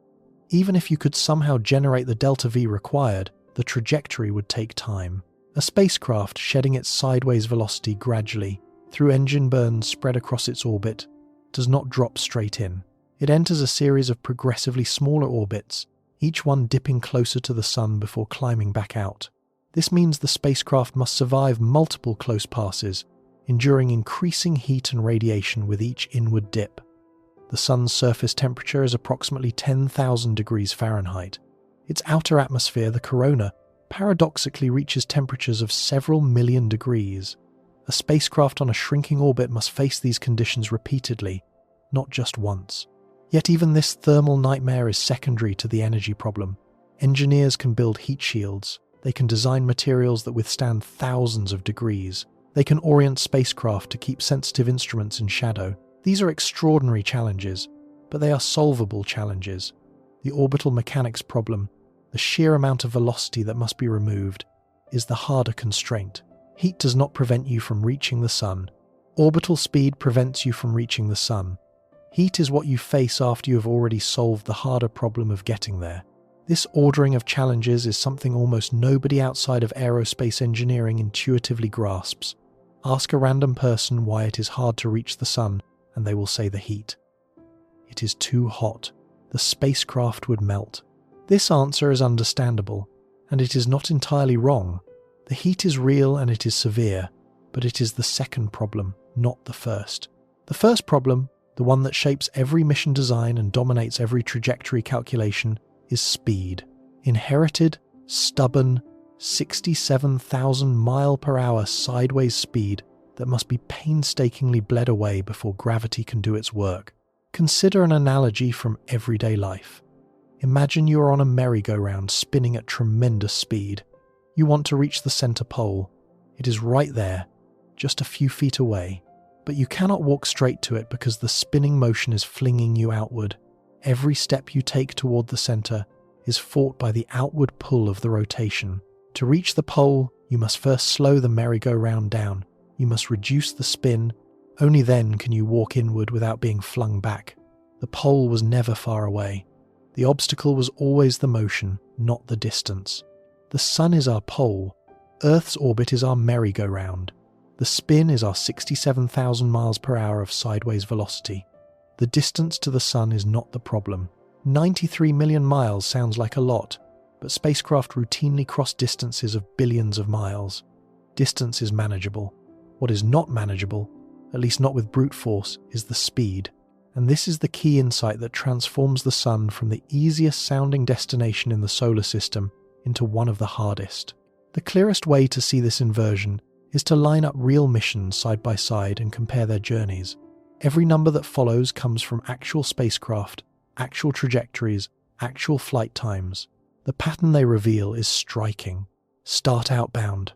Even if you could somehow generate the delta V required, the trajectory would take time. A spacecraft shedding its sideways velocity gradually, through engine burns spread across its orbit, does not drop straight in. It enters a series of progressively smaller orbits, each one dipping closer to the Sun before climbing back out. This means the spacecraft must survive multiple close passes, enduring increasing heat and radiation with each inward dip. The Sun's surface temperature is approximately 10,000 degrees Fahrenheit. Its outer atmosphere, the corona, paradoxically reaches temperatures of several million degrees. A spacecraft on a shrinking orbit must face these conditions repeatedly, not just once. Yet even this thermal nightmare is secondary to the energy problem. Engineers can build heat shields. They can design materials that withstand thousands of degrees. They can orient spacecraft to keep sensitive instruments in shadow. These are extraordinary challenges, but they are solvable challenges. The orbital mechanics problem, the sheer amount of velocity that must be removed, is the harder constraint. Heat does not prevent you from reaching the Sun. Orbital speed prevents you from reaching the Sun. Heat is what you face after you have already solved the harder problem of getting there. This ordering of challenges is something almost nobody outside of aerospace engineering intuitively grasps. Ask a random person why it is hard to reach the Sun, and they will say the heat. It is too hot. The spacecraft would melt. This answer is understandable, and it is not entirely wrong. The heat is real and it is severe, but it is the second problem, not the first. The first problem, the one that shapes every mission design and dominates every trajectory calculation, is speed. Inherited, stubborn, 67,000 mile per hour sideways speed that must be painstakingly bled away before gravity can do its work. Consider an analogy from everyday life. Imagine you are on a merry-go-round spinning at tremendous speed. You want to reach the center pole. It is right there, just a few feet away. But you cannot walk straight to it because the spinning motion is flinging you outward. Every step you take toward the center is fought by the outward pull of the rotation. To reach the pole, you must first slow the merry-go-round down. You must reduce the spin. Only then can you walk inward without being flung back. The pole was never far away. The obstacle was always the motion, not the distance. The sun is our pole. Earth's orbit is our merry-go-round. The spin is our 67,000 miles per hour of sideways velocity. The distance to the sun is not the problem. 93 million miles sounds like a lot, but spacecraft routinely cross distances of billions of miles. Distance is manageable. What is not manageable, at least not with brute force, is the speed. And this is the key insight that transforms the sun from the easiest sounding destination in the solar system into one of the hardest. The clearest way to see this inversion is to line up real missions side by side and compare their journeys. Every number that follows comes from actual spacecraft, actual trajectories, actual flight times. The pattern they reveal is striking. Start outbound.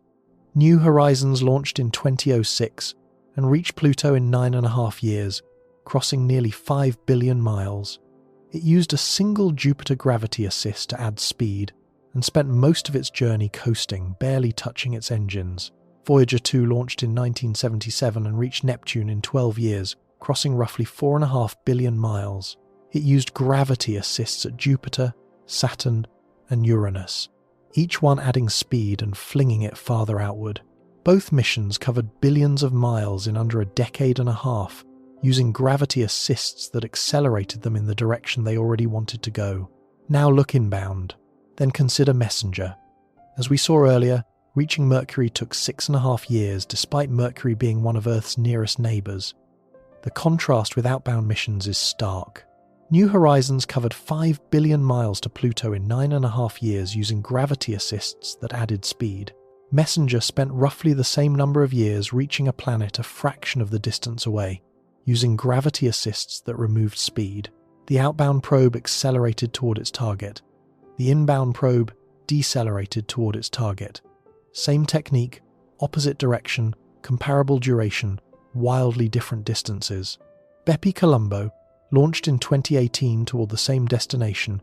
New Horizons launched in 2006 and reached Pluto in 9.5 years, crossing nearly 5 billion miles. It used a single Jupiter gravity assist to add speed and spent most of its journey coasting, barely touching its engines. Voyager 2 launched in 1977 and reached Neptune in 12 years, crossing roughly 4.5 billion miles. It used gravity assists at Jupiter, Saturn, and Uranus, each one adding speed and flinging it farther outward. Both missions covered billions of miles in under a decade and a half, using gravity assists that accelerated them in the direction they already wanted to go. Now look inbound. Then consider Messenger. As we saw earlier, reaching Mercury took 6.5 years despite Mercury being one of Earth's nearest neighbours. The contrast with outbound missions is stark. New Horizons covered 5 billion miles to Pluto in 9.5 years using gravity assists that added speed. Messenger spent roughly the same number of years reaching a planet a fraction of the distance away, using gravity assists that removed speed. The outbound probe accelerated toward its target. The inbound probe decelerated toward its target. Same technique, opposite direction, comparable duration, wildly different distances. Bepi Colombo, launched in 2018 toward the same destination,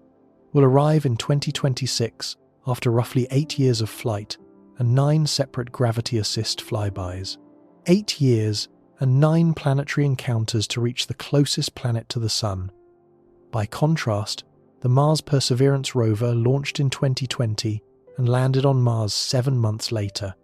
will arrive in 2026 after roughly 8 years of flight and 9 separate gravity assist flybys. 8 years and 9 planetary encounters to reach the closest planet to the Sun. By contrast, the Mars Perseverance rover launched in 2020 and landed on Mars 7 months later.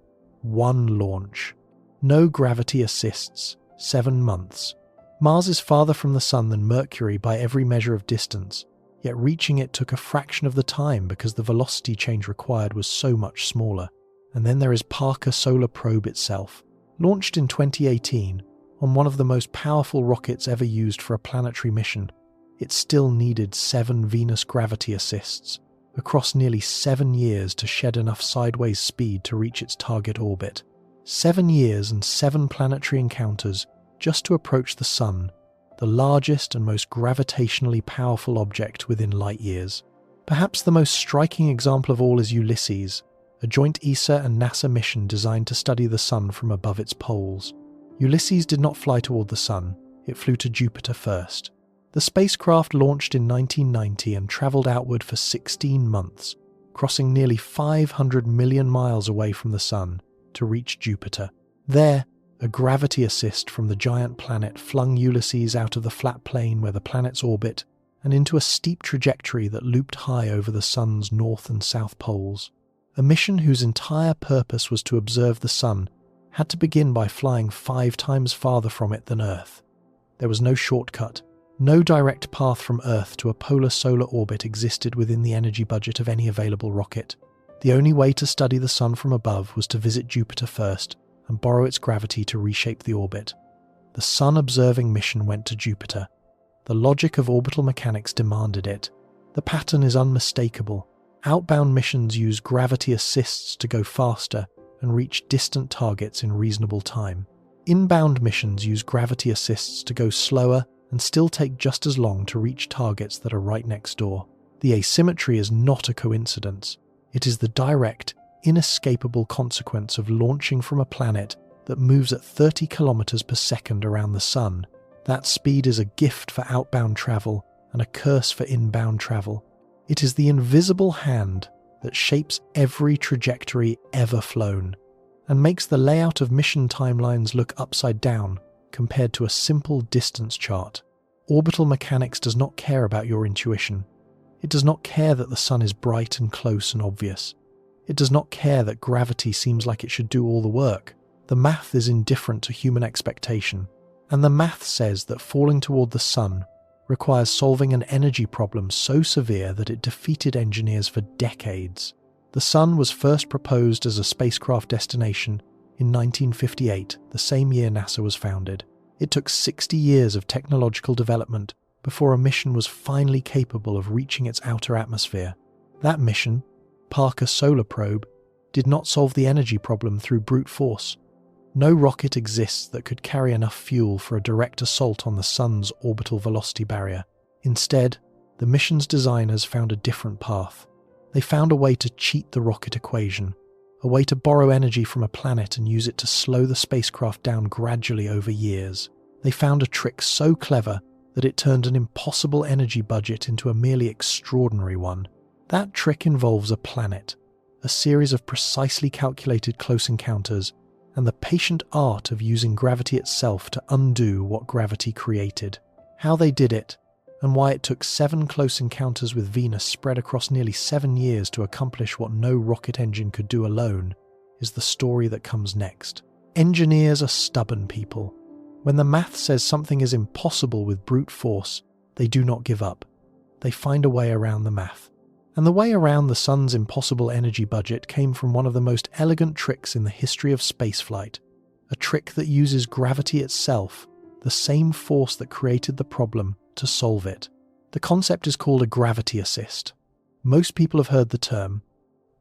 1 launch. No gravity assists. 7 months. Mars is farther from the Sun than Mercury by every measure of distance, yet reaching it took a fraction of the time because the velocity change required was so much smaller. And then there is Parker Solar Probe itself. Launched in 2018 on one of the most powerful rockets ever used for a planetary mission, it still needed 7 Venus gravity assists across nearly 7 years to shed enough sideways speed to reach its target orbit. 7 years and 7 planetary encounters just to approach the Sun, the largest and most gravitationally powerful object within light years. Perhaps the most striking example of all is Ulysses, a joint ESA and NASA mission designed to study the Sun from above its poles. Ulysses did not fly toward the Sun, it flew to Jupiter first. The spacecraft launched in 1990 and travelled outward for 16 months, crossing nearly 500 million miles away from the Sun to reach Jupiter. There, a gravity assist from the giant planet flung Ulysses out of the flat plane where the planets orbit and into a steep trajectory that looped high over the Sun's north and south poles. A mission whose entire purpose was to observe the Sun had to begin by flying 5 times farther from it than Earth. There was no shortcut. No direct path from Earth to a polar solar orbit existed within the energy budget of any available rocket. The only way to study the Sun from above was to visit Jupiter first and borrow its gravity to reshape the orbit. The Sun-observing mission went to Jupiter. The logic of orbital mechanics demanded it. The pattern is unmistakable. Outbound missions use gravity assists to go faster and reach distant targets in reasonable time. Inbound missions use gravity assists to go slower and still take just as long to reach targets that are right next door. The asymmetry is not a coincidence. It is the direct, inescapable consequence of launching from a planet that moves at 30 kilometers per second around the Sun. That speed is a gift for outbound travel and a curse for inbound travel. It is the invisible hand that shapes every trajectory ever flown and makes the layout of mission timelines look upside down compared to a simple distance chart. Orbital mechanics does not care about your intuition. It does not care that the Sun is bright and close and obvious. It does not care that gravity seems like it should do all the work. The math is indifferent to human expectation, and the math says that falling toward the Sun requires solving an energy problem so severe that it defeated engineers for decades. The Sun was first proposed as a spacecraft destination in 1958, the same year NASA was founded. It took 60 years of technological development before a mission was finally capable of reaching its outer atmosphere. That mission, Parker Solar Probe, did not solve the energy problem through brute force. No rocket exists that could carry enough fuel for a direct assault on the Sun's orbital velocity barrier. Instead, the mission's designers found a different path. They found a way to cheat the rocket equation, a way to borrow energy from a planet and use it to slow the spacecraft down gradually over years. They found a trick so clever that it turned an impossible energy budget into a merely extraordinary one. That trick involves a planet, a series of precisely calculated close encounters, and the patient art of using gravity itself to undo what gravity created. How they did it, and why it took 7 close encounters with Venus spread across nearly 7 years to accomplish what no rocket engine could do alone, is the story that comes next. Engineers are stubborn people. When the math says something is impossible with brute force, they do not give up. They find a way around the math. And the way around the Sun's impossible energy budget came from one of the most elegant tricks in the history of spaceflight, a trick that uses gravity itself, the same force that created the problem, to solve it. The concept is called a gravity assist. Most people have heard the term.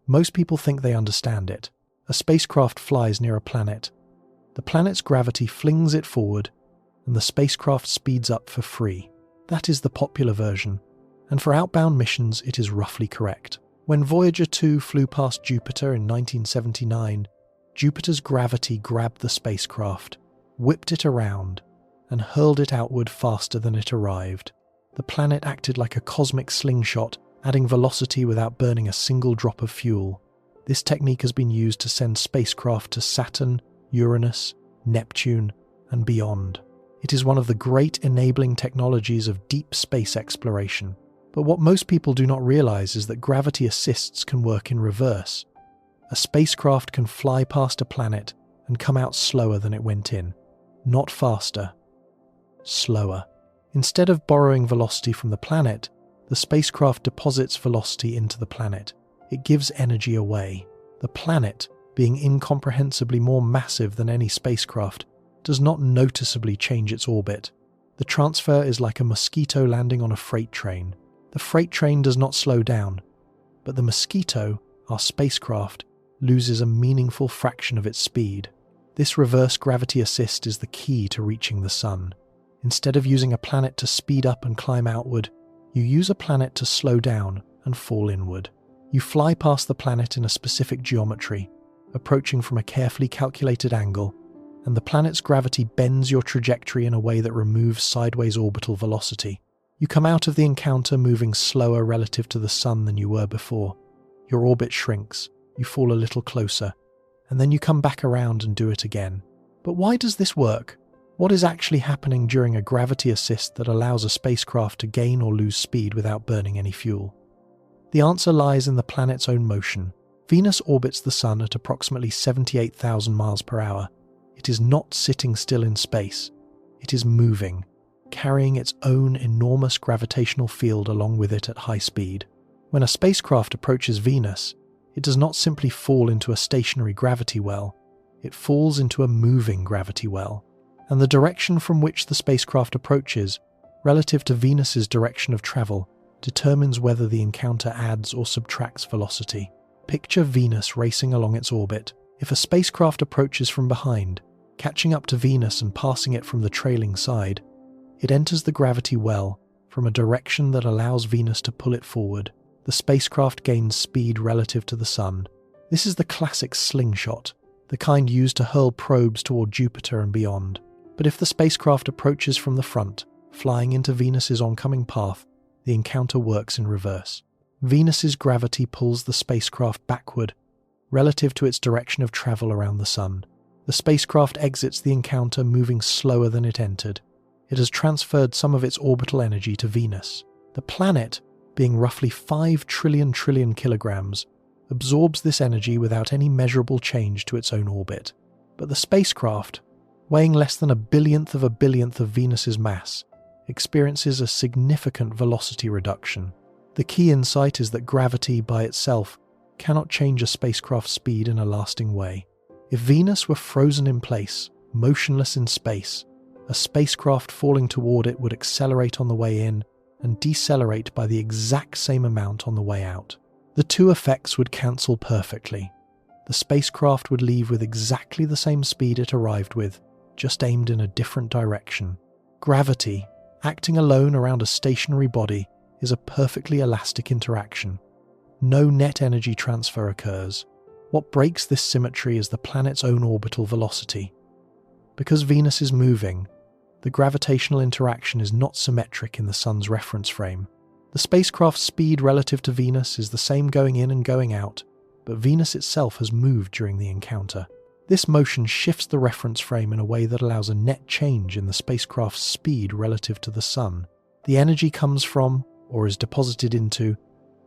Most people think they understand it. A spacecraft flies near a planet. The planet's gravity flings it forward, and the spacecraft speeds up for free. That is the popular version. And for outbound missions, it is roughly correct. When Voyager 2 flew past Jupiter in 1979, Jupiter's gravity grabbed the spacecraft, whipped it around, and hurled it outward faster than it arrived. The planet acted like a cosmic slingshot, adding velocity without burning a single drop of fuel. This technique has been used to send spacecraft to Saturn, Uranus, Neptune, and beyond. It is one of the great enabling technologies of deep space exploration. But what most people do not realize is that gravity assists can work in reverse. A spacecraft can fly past a planet and come out slower than it went in. Not faster. Slower. Instead of borrowing velocity from the planet, the spacecraft deposits velocity into the planet. It gives energy away. The planet, being incomprehensibly more massive than any spacecraft, does not noticeably change its orbit. The transfer is like a mosquito landing on a freight train. The freight train does not slow down, but the mosquito, our spacecraft, loses a meaningful fraction of its speed. This reverse gravity assist is the key to reaching the Sun. Instead of using a planet to speed up and climb outward, you use a planet to slow down and fall inward. You fly past the planet in a specific geometry, approaching from a carefully calculated angle, and the planet's gravity bends your trajectory in a way that removes sideways orbital velocity. You come out of the encounter moving slower relative to the Sun than you were before. Your orbit shrinks, you fall a little closer, and then you come back around and do it again. But why does this work? What is actually happening during a gravity assist that allows a spacecraft to gain or lose speed without burning any fuel? The answer lies in the planet's own motion. Venus orbits the Sun at approximately 78,000 miles per hour. It is not sitting still in space. It is moving, carrying its own enormous gravitational field along with it at high speed. When a spacecraft approaches Venus, it does not simply fall into a stationary gravity well, it falls into a moving gravity well. And the direction from which the spacecraft approaches, relative to Venus's direction of travel, determines whether the encounter adds or subtracts velocity. Picture Venus racing along its orbit. If a spacecraft approaches from behind, catching up to Venus and passing it from the trailing side, it enters the gravity well, from a direction that allows Venus to pull it forward. The spacecraft gains speed relative to the Sun. This is the classic slingshot, the kind used to hurl probes toward Jupiter and beyond. But if the spacecraft approaches from the front, flying into Venus's oncoming path, the encounter works in reverse. Venus's gravity pulls the spacecraft backward, relative to its direction of travel around the Sun. The spacecraft exits the encounter moving slower than it entered. It has transferred some of its orbital energy to Venus. The planet, being roughly 5 trillion kilograms, absorbs this energy without any measurable change to its own orbit. But the spacecraft, weighing less than a billionth of Venus's mass, experiences a significant velocity reduction. The key insight is that gravity by itself cannot change a spacecraft's speed in a lasting way. If Venus were frozen in place, motionless in space, a spacecraft falling toward it would accelerate on the way in and decelerate by the exact same amount on the way out. The two effects would cancel perfectly. The spacecraft would leave with exactly the same speed it arrived with, just aimed in a different direction. Gravity, acting alone around a stationary body, is a perfectly elastic interaction. No net energy transfer occurs. What breaks this symmetry is the planet's own orbital velocity. Because Venus is moving, the gravitational interaction is not symmetric in the Sun's reference frame. The spacecraft's speed relative to Venus is the same going in and going out, but Venus itself has moved during the encounter. This motion shifts the reference frame in a way that allows a net change in the spacecraft's speed relative to the Sun. The energy comes from, or is deposited into,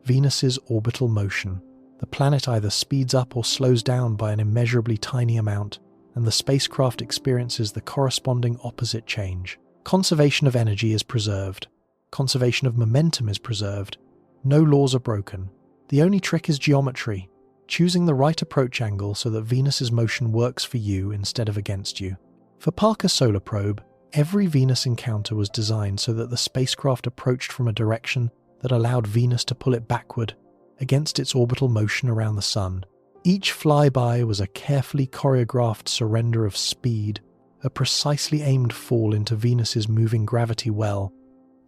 Venus's orbital motion. The planet either speeds up or slows down by an immeasurably tiny amount, and the spacecraft experiences the corresponding opposite change. Conservation of energy is preserved. Conservation of momentum is preserved. No laws are broken. The only trick is geometry, choosing the right approach angle so that Venus's motion works for you instead of against you. For Parker Solar Probe, every Venus encounter was designed so that the spacecraft approached from a direction that allowed Venus to pull it backward against its orbital motion around the Sun. Each flyby was a carefully choreographed surrender of speed, a precisely aimed fall into Venus's moving gravity well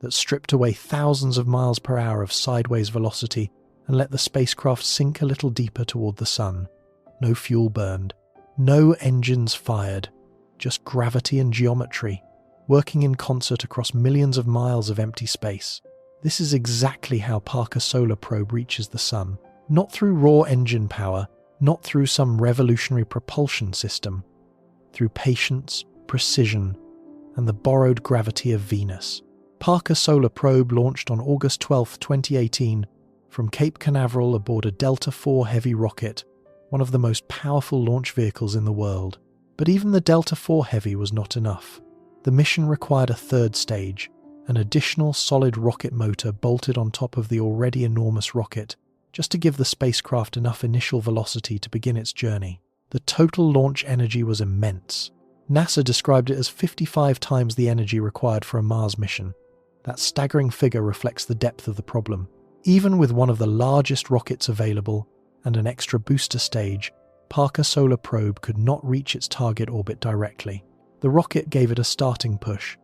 that stripped away thousands of miles per hour of sideways velocity and let the spacecraft sink a little deeper toward the Sun. No fuel burned, no engines fired, just gravity and geometry, working in concert across millions of miles of empty space. This is exactly how Parker Solar Probe reaches the Sun. Not through raw engine power, not through some revolutionary propulsion system, through patience, precision, and the borrowed gravity of Venus. Parker Solar Probe launched on August 12, 2018, from Cape Canaveral aboard a Delta IV Heavy rocket, one of the most powerful launch vehicles in the world. But even the Delta IV Heavy was not enough. The mission required a third stage, an additional solid rocket motor bolted on top of the already enormous rocket, just to give the spacecraft enough initial velocity to begin its journey. The total launch energy was immense. NASA described it as 55 times the energy required for a Mars mission. That staggering figure reflects the depth of the problem. Even with one of the largest rockets available and an extra booster stage, Parker Solar Probe could not reach its target orbit directly. The rocket gave it a starting push,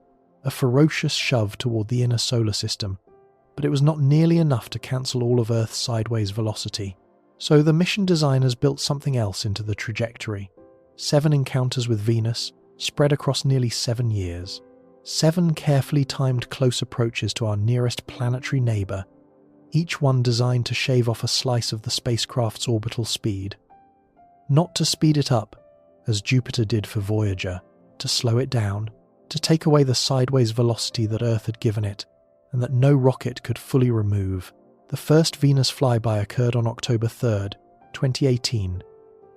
a ferocious shove toward the inner solar system, but it was not nearly enough to cancel all of Earth's sideways velocity. So the mission designers built something else into the trajectory. 7 encounters with Venus, spread across nearly 7 years. 7 carefully timed close approaches to our nearest planetary neighbour, each one designed to shave off a slice of the spacecraft's orbital speed. Not to speed it up, as Jupiter did for Voyager, to slow it down, to take away the sideways velocity that Earth had given it, and that no rocket could fully remove. The first Venus flyby occurred on October 3rd, 2018,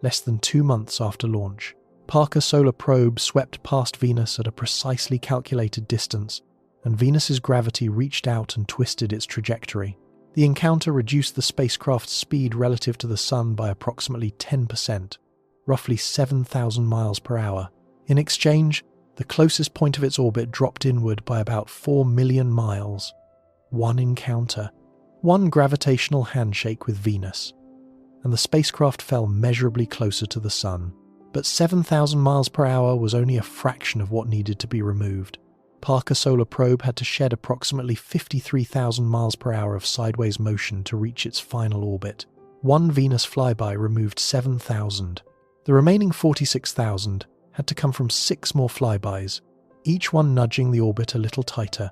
less than 2 months after launch. Parker Solar Probe swept past Venus at a precisely calculated distance, and Venus's gravity reached out and twisted its trajectory. The encounter reduced the spacecraft's speed relative to the Sun by approximately 10%, roughly 7,000 miles per hour. In exchange, the closest point of its orbit dropped inward by about 4 million miles. One encounter, one gravitational handshake with Venus, and the spacecraft fell measurably closer to the Sun. But 7,000 miles per hour was only a fraction of what needed to be removed. Parker Solar Probe had to shed approximately 53,000 miles per hour of sideways motion to reach its final orbit. One Venus flyby removed 7,000. The remaining 46,000 had to come from 6 more flybys, each one nudging the orbit a little tighter,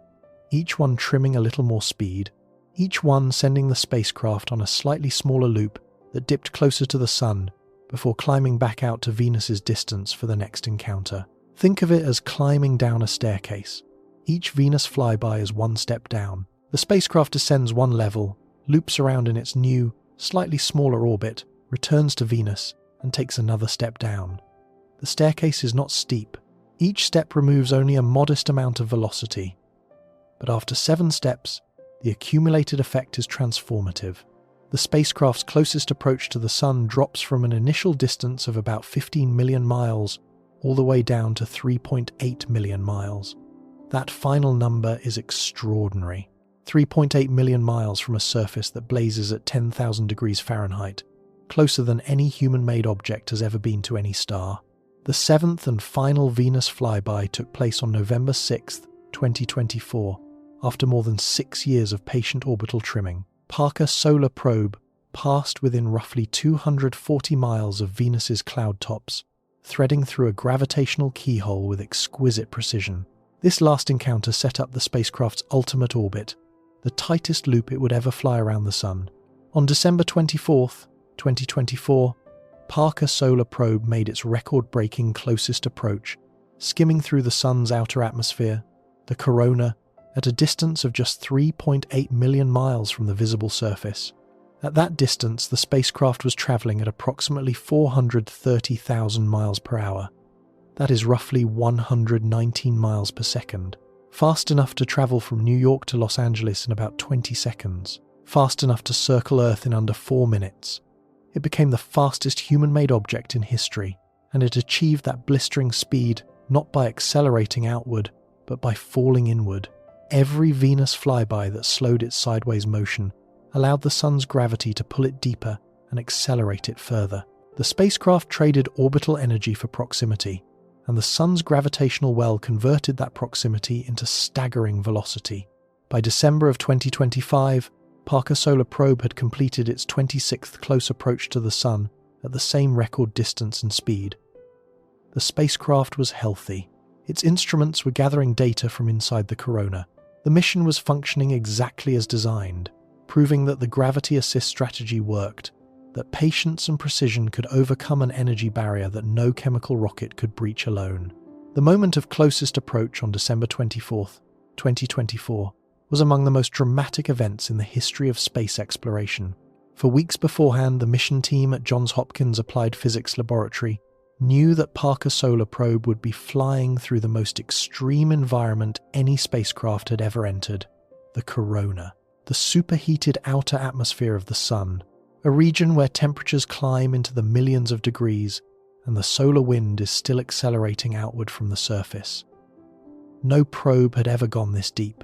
each one trimming a little more speed, each one sending the spacecraft on a slightly smaller loop that dipped closer to the Sun before climbing back out to Venus's distance for the next encounter. Think of it as climbing down a staircase. Each Venus flyby is one step down. The spacecraft descends one level, loops around in its new, slightly smaller orbit, returns to Venus, and takes another step down. The staircase is not steep. Each step removes only a modest amount of velocity. But after 7 steps, the accumulated effect is transformative. The spacecraft's closest approach to the Sun drops from an initial distance of about 15 million miles all the way down to 3.8 million miles. That final number is extraordinary. 3.8 million miles from a surface that blazes at 10,000 degrees Fahrenheit, closer than any human-made object has ever been to any star. The 7th and final Venus flyby took place on November 6, 2024, after more than 6 years of patient orbital trimming. Parker Solar Probe passed within roughly 240 miles of Venus's cloud tops, threading through a gravitational keyhole with exquisite precision. This last encounter set up the spacecraft's ultimate orbit, the tightest loop it would ever fly around the Sun. On December 24, 2024, Parker Solar Probe made its record-breaking closest approach, skimming through the Sun's outer atmosphere, the corona, at a distance of just 3.8 million miles from the visible surface. At that distance, the spacecraft was traveling at approximately 430,000 miles per hour. That is roughly 119 miles per second. Fast enough to travel from New York to Los Angeles in about 20 seconds. Fast enough to circle Earth in under 4 minutes. It became the fastest human-made object in history, and it achieved that blistering speed not by accelerating outward, but by falling inward. Every Venus flyby that slowed its sideways motion allowed the Sun's gravity to pull it deeper and accelerate it further. The spacecraft traded orbital energy for proximity, and the Sun's gravitational well converted that proximity into staggering velocity. By December of 2025, Parker Solar Probe had completed its 26th close approach to the Sun at the same record distance and speed. The spacecraft was healthy. Its instruments were gathering data from inside the corona. The mission was functioning exactly as designed, proving that the gravity assist strategy worked, that patience and precision could overcome an energy barrier that no chemical rocket could breach alone. The moment of closest approach on December 24, 2024, was among the most dramatic events in the history of space exploration. For weeks beforehand, the mission team at Johns Hopkins Applied Physics Laboratory knew that Parker Solar Probe would be flying through the most extreme environment any spacecraft had ever entered, the corona, the superheated outer atmosphere of the Sun, a region where temperatures climb into the millions of degrees and the solar wind is still accelerating outward from the surface. No probe had ever gone this deep.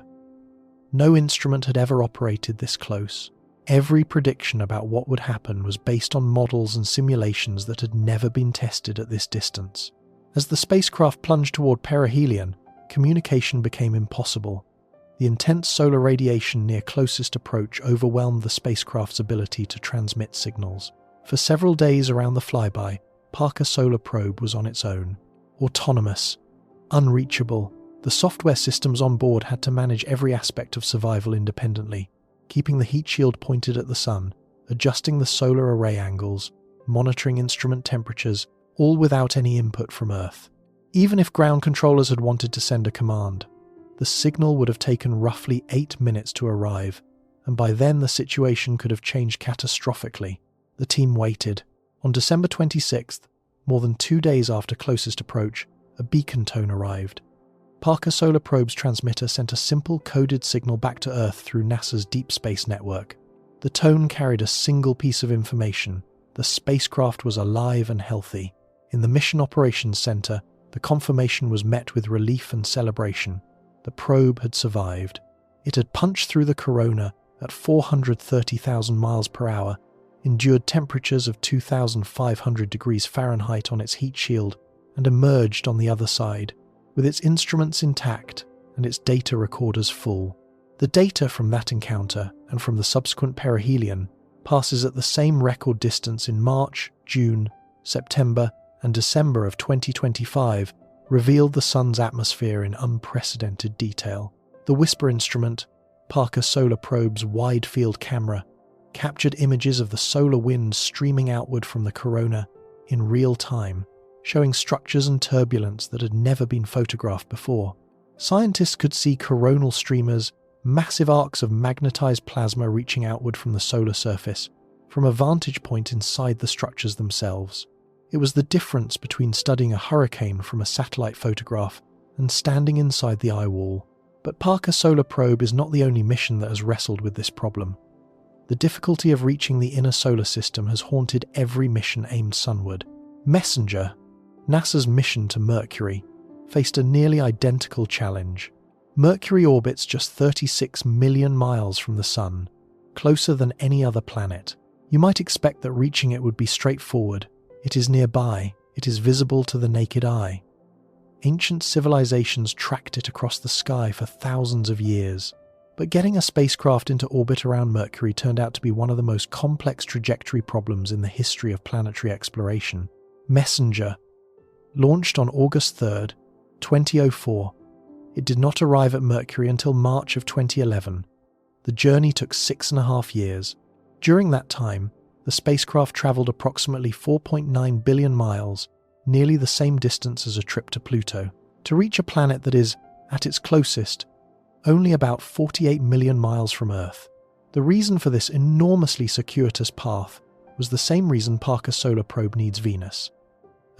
No instrument had ever operated this close. Every prediction about what would happen was based on models and simulations that had never been tested at this distance. As the spacecraft plunged toward perihelion, communication became impossible. The intense solar radiation near closest approach overwhelmed the spacecraft's ability to transmit signals. For several days around the flyby, Parker Solar Probe was on its own, autonomous, unreachable. The software systems on board had to manage every aspect of survival independently, keeping the heat shield pointed at the Sun, adjusting the solar array angles, monitoring instrument temperatures, all without any input from Earth. Even if ground controllers had wanted to send a command, the signal would have taken roughly 8 minutes to arrive, and by then the situation could have changed catastrophically. The team waited. On December 26th, more than 2 days after closest approach, a beacon tone arrived. Parker Solar Probe's transmitter sent a simple coded signal back to Earth through NASA's Deep Space Network. The tone carried a single piece of information: the spacecraft was alive and healthy. In the Mission Operations Center, the confirmation was met with relief and celebration. The probe had survived. It had punched through the corona at 430,000 miles per hour, endured temperatures of 2,500 degrees Fahrenheit on its heat shield, and emerged on the other side. With its instruments intact, and its data recorders full. The data from that encounter and from the subsequent perihelion passes at the same record distance in March, June, September, and December of 2025, revealed the Sun's atmosphere in unprecedented detail. The WHISPER instrument, Parker Solar Probe's wide-field camera, captured images of the solar wind streaming outward from the corona in real time, showing structures and turbulence that had never been photographed before. Scientists could see coronal streamers, massive arcs of magnetized plasma reaching outward from the solar surface, from a vantage point inside the structures themselves. It was the difference between studying a hurricane from a satellite photograph and standing inside the eye wall. But Parker Solar Probe is not the only mission that has wrestled with this problem. The difficulty of reaching the inner solar system has haunted every mission aimed sunward. Messenger, NASA's mission to Mercury, faced a nearly identical challenge. Mercury orbits just 36 million miles from the Sun, closer than any other planet. You might expect that reaching it would be straightforward. It is nearby, it is visible to the naked eye. Ancient civilizations tracked it across the sky for thousands of years. But getting a spacecraft into orbit around Mercury turned out to be one of the most complex trajectory problems in the history of planetary exploration. Messenger, launched on August 3rd, 2004, it did not arrive at Mercury until March of 2011. The journey took 6.5 years. During that time, the spacecraft travelled approximately 4.9 billion miles, nearly the same distance as a trip to Pluto, to reach a planet that is, at its closest, only about 48 million miles from Earth. The reason for this enormously circuitous path was the same reason Parker Solar Probe needs Venus.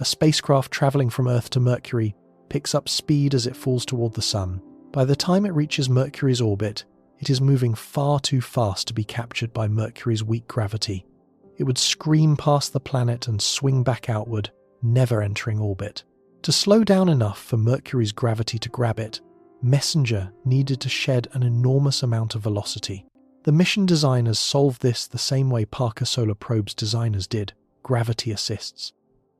A spacecraft travelling from Earth to Mercury picks up speed as it falls toward the Sun. By the time it reaches Mercury's orbit, it is moving far too fast to be captured by Mercury's weak gravity. It would scream past the planet and swing back outward, never entering orbit. To slow down enough for Mercury's gravity to grab it, Messenger needed to shed an enormous amount of velocity. The mission designers solved this the same way Parker Solar Probe's designers did, gravity assists.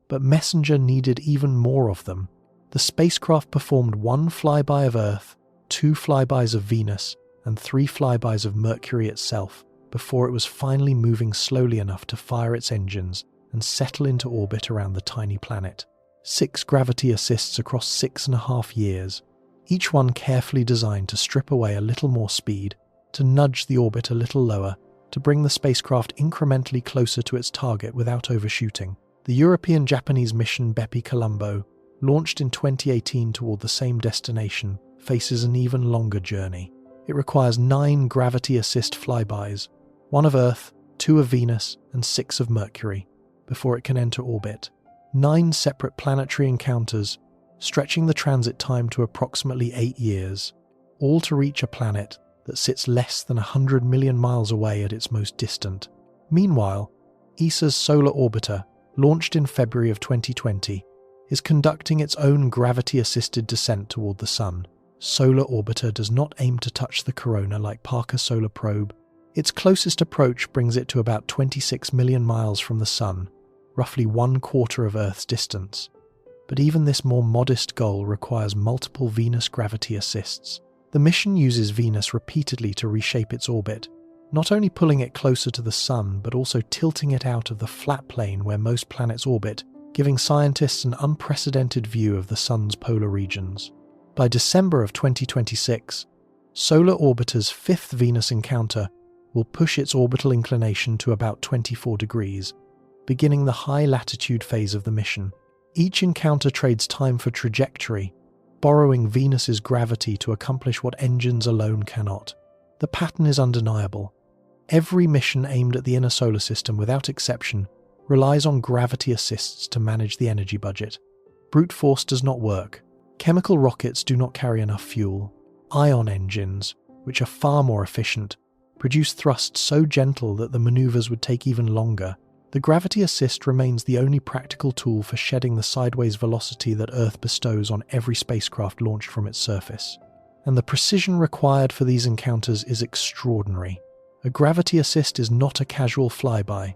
But Messenger needed even more of them. The spacecraft performed 1 flyby of Earth, 2 flybys of Venus, and 3 flybys of Mercury itself, before it was finally moving slowly enough to fire its engines and settle into orbit around the tiny planet. 6 gravity assists across 6.5 years, each one carefully designed to strip away a little more speed, to nudge the orbit a little lower, to bring the spacecraft incrementally closer to its target without overshooting. The European-Japanese mission Bepi Colombo, launched in 2018 toward the same destination, faces an even longer journey. It requires 9 gravity assist flybys, 1 of Earth, 2 of Venus, and 6 of Mercury, before it can enter orbit. 9 separate planetary encounters, stretching the transit time to approximately 8 years, all to reach a planet that sits less than 100 million miles away at its most distant. Meanwhile, ESA's Solar Orbiter, launched in February of 2020, is conducting its own gravity-assisted descent toward the Sun. Solar Orbiter does not aim to touch the corona like Parker Solar Probe. Its closest approach brings it to about 26 million miles from the Sun, roughly 1/4 of Earth's distance. But even this more modest goal requires multiple Venus gravity assists. The mission uses Venus repeatedly to reshape its orbit, not only pulling it closer to the Sun, but also tilting it out of the flat plane where most planets orbit, giving scientists an unprecedented view of the Sun's polar regions. By December of 2026, Solar Orbiter's 5th Venus encounter will push its orbital inclination to about 24 degrees, beginning the high-latitude phase of the mission. Each encounter trades time for trajectory, borrowing Venus's gravity to accomplish what engines alone cannot. The pattern is undeniable. Every mission aimed at the inner solar system, without exception, relies on gravity assists to manage the energy budget. Brute force does not work. Chemical rockets do not carry enough fuel. Ion engines, which are far more efficient, produce thrust so gentle that the maneuvers would take even longer. The gravity assist remains the only practical tool for shedding the sideways velocity that Earth bestows on every spacecraft launched from its surface. And the precision required for these encounters is extraordinary. A gravity assist is not a casual flyby.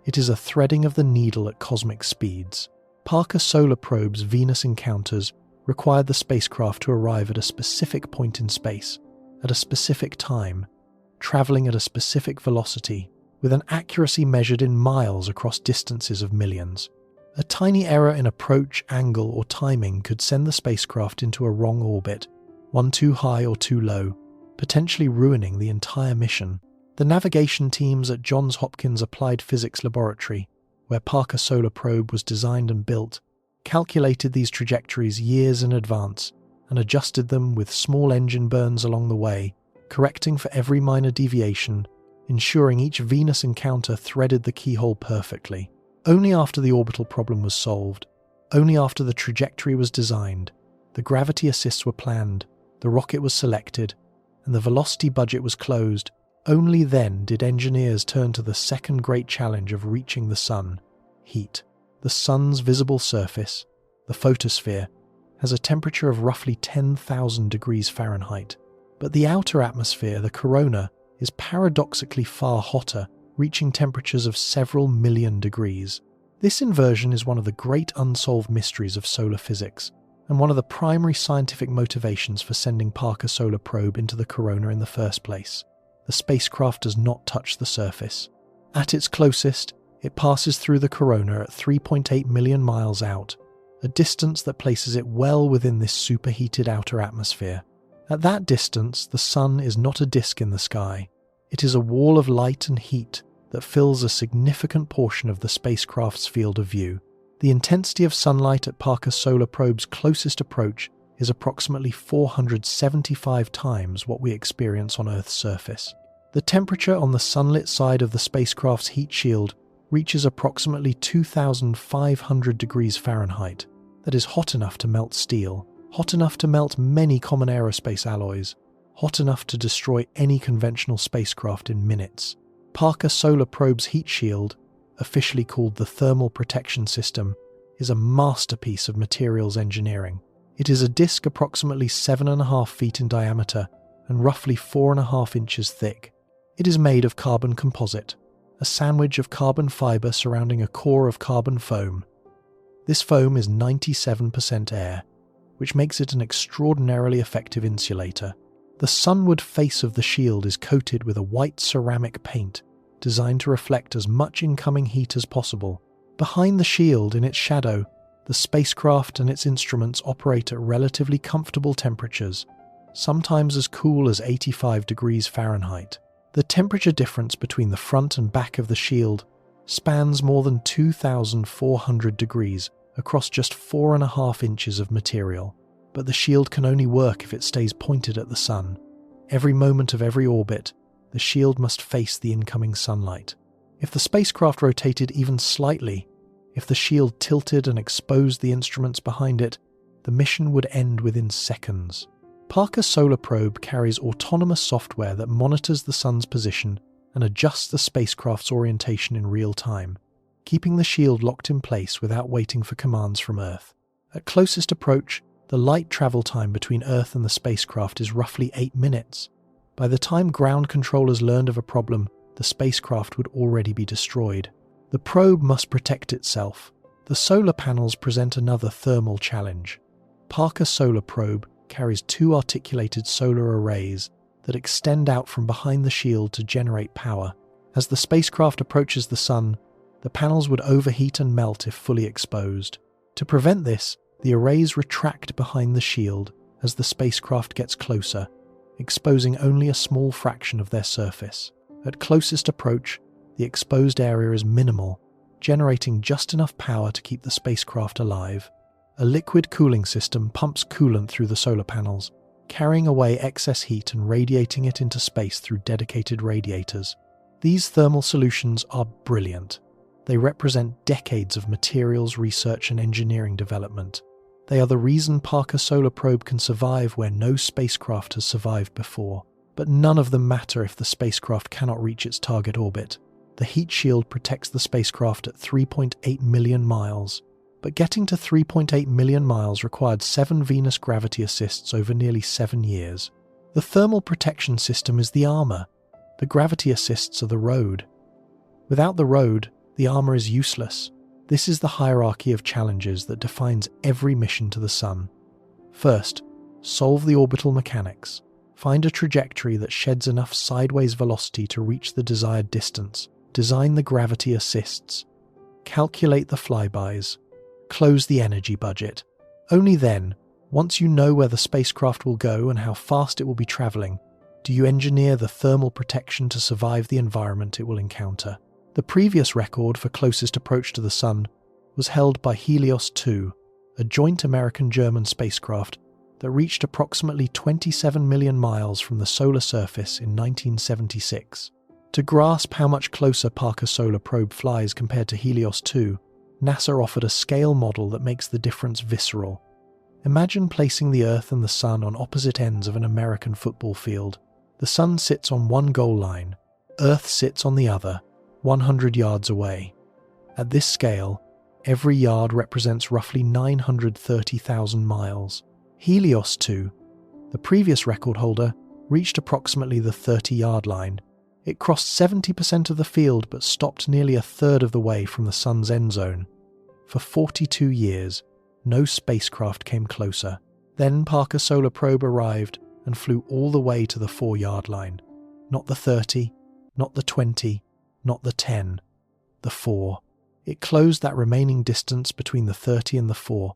It is a threading of the needle at cosmic speeds. Parker Solar Probe's Venus encounters required the spacecraft to arrive at a specific point in space, at a specific time, traveling at a specific velocity, with an accuracy measured in miles across distances of millions. A tiny error in approach, angle, or timing could send the spacecraft into a wrong orbit, one too high or too low, potentially ruining the entire mission. The navigation teams at Johns Hopkins Applied Physics Laboratory, where Parker Solar Probe was designed and built, calculated these trajectories years in advance and adjusted them with small engine burns along the way, correcting for every minor deviation, ensuring each Venus encounter threaded the keyhole perfectly. Only after the orbital problem was solved, only after the trajectory was designed, the gravity assists were planned, the rocket was selected, and the velocity budget was closed, only then did engineers turn to the second great challenge of reaching the Sun: heat. The Sun's visible surface, the photosphere, has a temperature of roughly 10,000 degrees Fahrenheit. But the outer atmosphere, the corona, is paradoxically far hotter, reaching temperatures of several million degrees. This inversion is one of the great unsolved mysteries of solar physics, and one of the primary scientific motivations for sending Parker Solar Probe into the corona in the first place. The spacecraft does not touch the surface. At its closest, it passes through the corona at 3.8 million miles out, a distance that places it well within this superheated outer atmosphere. At that distance, the Sun is not a disk in the sky. It is a wall of light and heat that fills a significant portion of the spacecraft's field of view. The intensity of sunlight at Parker Solar Probe's closest approach is approximately 475 times what we experience on Earth's surface. The temperature on the sunlit side of the spacecraft's heat shield reaches approximately 2,500 degrees Fahrenheit. That is hot enough to melt steel, hot enough to melt many common aerospace alloys, hot enough to destroy any conventional spacecraft in minutes. Parker Solar Probe's heat shield, officially called the Thermal Protection System, is a masterpiece of materials engineering. It is a disk approximately 7.5 feet in diameter and roughly 4.5 inches thick. It is made of carbon composite, a sandwich of carbon fiber surrounding a core of carbon foam. This foam is 97% air, which makes it an extraordinarily effective insulator. The sunward face of the shield is coated with a white ceramic paint designed to reflect as much incoming heat as possible. Behind the shield, in its shadow, the spacecraft and its instruments operate at relatively comfortable temperatures, sometimes as cool as 85 degrees Fahrenheit. The temperature difference between the front and back of the shield spans more than 2,400 degrees across just 4.5 inches of material. But the shield can only work if it stays pointed at the Sun. Every moment of every orbit, the shield must face the incoming sunlight. If the spacecraft rotated even slightly, if the shield tilted and exposed the instruments behind it, the mission would end within seconds. Parker Solar Probe carries autonomous software that monitors the Sun's position and adjusts the spacecraft's orientation in real time, keeping the shield locked in place without waiting for commands from Earth. At closest approach, the light travel time between Earth and the spacecraft is roughly 8 minutes. By the time ground controllers learned of a problem, the spacecraft would already be destroyed. The probe must protect itself. The solar panels present another thermal challenge. Parker Solar Probe carries 2 articulated solar arrays that extend out from behind the shield to generate power. As the spacecraft approaches the Sun, the panels would overheat and melt if fully exposed. To prevent this, the arrays retract behind the shield as the spacecraft gets closer, exposing only a small fraction of their surface. At closest approach, the exposed area is minimal, generating just enough power to keep the spacecraft alive. A liquid cooling system pumps coolant through the solar panels, carrying away excess heat and radiating it into space through dedicated radiators. These thermal solutions are brilliant. They represent decades of materials research and engineering development. They are the reason Parker Solar Probe can survive where no spacecraft has survived before. But none of them matter if the spacecraft cannot reach its target orbit. The heat shield protects the spacecraft at 3.8 million miles. But getting to 3.8 million miles required 7 Venus gravity assists over nearly 7 years. The thermal protection system is the armor. The gravity assists are the road. Without the road, the armor is useless. This is the hierarchy of challenges that defines every mission to the Sun. First, solve the orbital mechanics. Find a trajectory that sheds enough sideways velocity to reach the desired distance. Design the gravity assists. Calculate the flybys. Close the energy budget. Only then, once you know where the spacecraft will go and how fast it will be traveling, do you engineer the thermal protection to survive the environment it will encounter. The previous record for closest approach to the Sun was held by Helios 2, a joint American-German spacecraft that reached approximately 27 million miles from the solar surface in 1976. To grasp how much closer Parker Solar Probe flies compared to Helios 2, NASA offered a scale model that makes the difference visceral. Imagine placing the Earth and the Sun on opposite ends of an American football field. The Sun sits on one goal line, Earth sits on the other, 100 yards away. At this scale, every yard represents roughly 930,000 miles. Helios 2, the previous record holder, reached approximately the 30-yard line. It crossed 70% of the field but stopped nearly a third of the way from the Sun's end zone. For 42 years, no spacecraft came closer. Then Parker Solar Probe arrived and flew all the way to the 4-yard line. Not the 30, not the 20, not the 10, the 4. It closed that remaining distance between the 30 and the 4,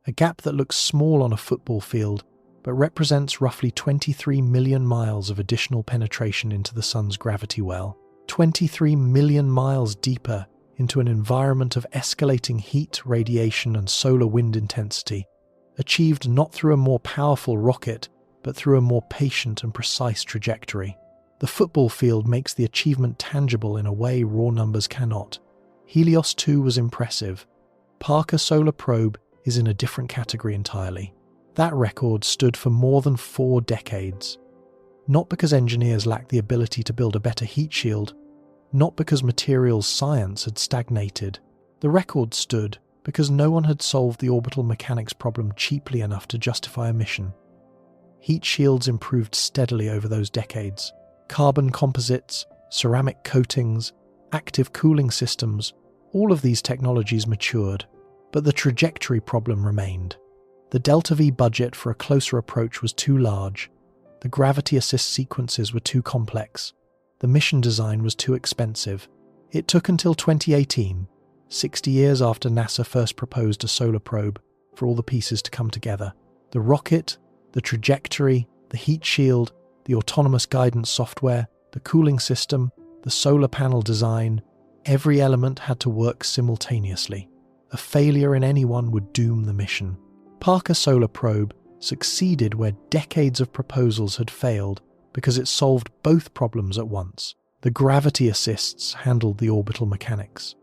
a gap that looks small on a football field, but represents roughly 23 million miles of additional penetration into the Sun's gravity well. 23 million miles deeper into an environment of escalating heat, radiation, and solar wind intensity, achieved not through a more powerful rocket, but through a more patient and precise trajectory. The football field makes the achievement tangible in a way raw numbers cannot. Helios 2 was impressive. Parker Solar Probe is in a different category entirely. That record stood for more than 4 decades. Not because engineers lacked the ability to build a better heat shield, not because materials science had stagnated. The record stood because no one had solved the orbital mechanics problem cheaply enough to justify a mission. Heat shields improved steadily over those decades. Carbon composites, ceramic coatings, active cooling systems, all of these technologies matured, but the trajectory problem remained. The delta-V budget for a closer approach was too large. The gravity assist sequences were too complex. The mission design was too expensive. It took until 2018, 60 years after NASA first proposed a solar probe, for all the pieces to come together. The rocket, the trajectory, the heat shield, the autonomous guidance software, the cooling system, the solar panel design, every element had to work simultaneously. A failure in any one would doom the mission. Parker Solar Probe succeeded where decades of proposals had failed because it solved both problems at once. The gravity assists handled the orbital mechanics.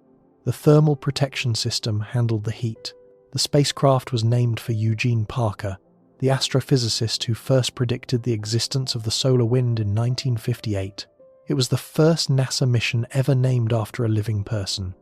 The thermal protection system handled the heat. The spacecraft was named for Eugene Parker, the astrophysicist who first predicted the existence of the solar wind in 1958. It was the first NASA mission ever named after a living person.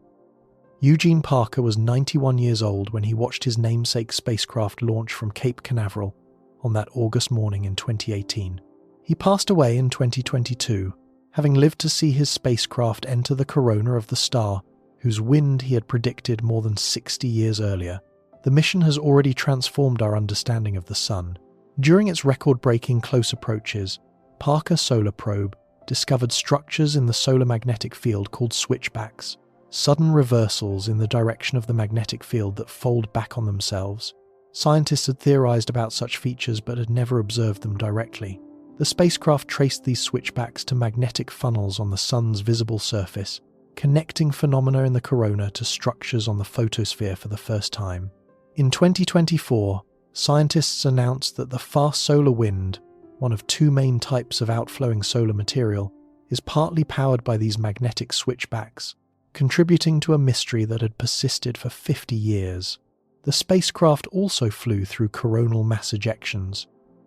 Eugene Parker was 91 years old when he watched his namesake spacecraft launch from Cape Canaveral on that August morning in 2018. He passed away in 2022, having lived to see his spacecraft enter the corona of the star, whose wind he had predicted more than 60 years earlier. The mission has already transformed our understanding of the Sun. During its record-breaking close approaches, Parker Solar Probe discovered structures in the solar magnetic field called switchbacks, sudden reversals in the direction of the magnetic field that fold back on themselves. Scientists had theorized about such features but had never observed them directly. The spacecraft traced these switchbacks to magnetic funnels on the Sun's visible surface, connecting phenomena in the corona to structures on the photosphere for the first time. In 2024, scientists announced that the fast solar wind, one of 2 main types of outflowing solar material, is partly powered by these magnetic switchbacks, contributing to a mystery that had persisted for 50 years. The spacecraft also flew through coronal mass ejections,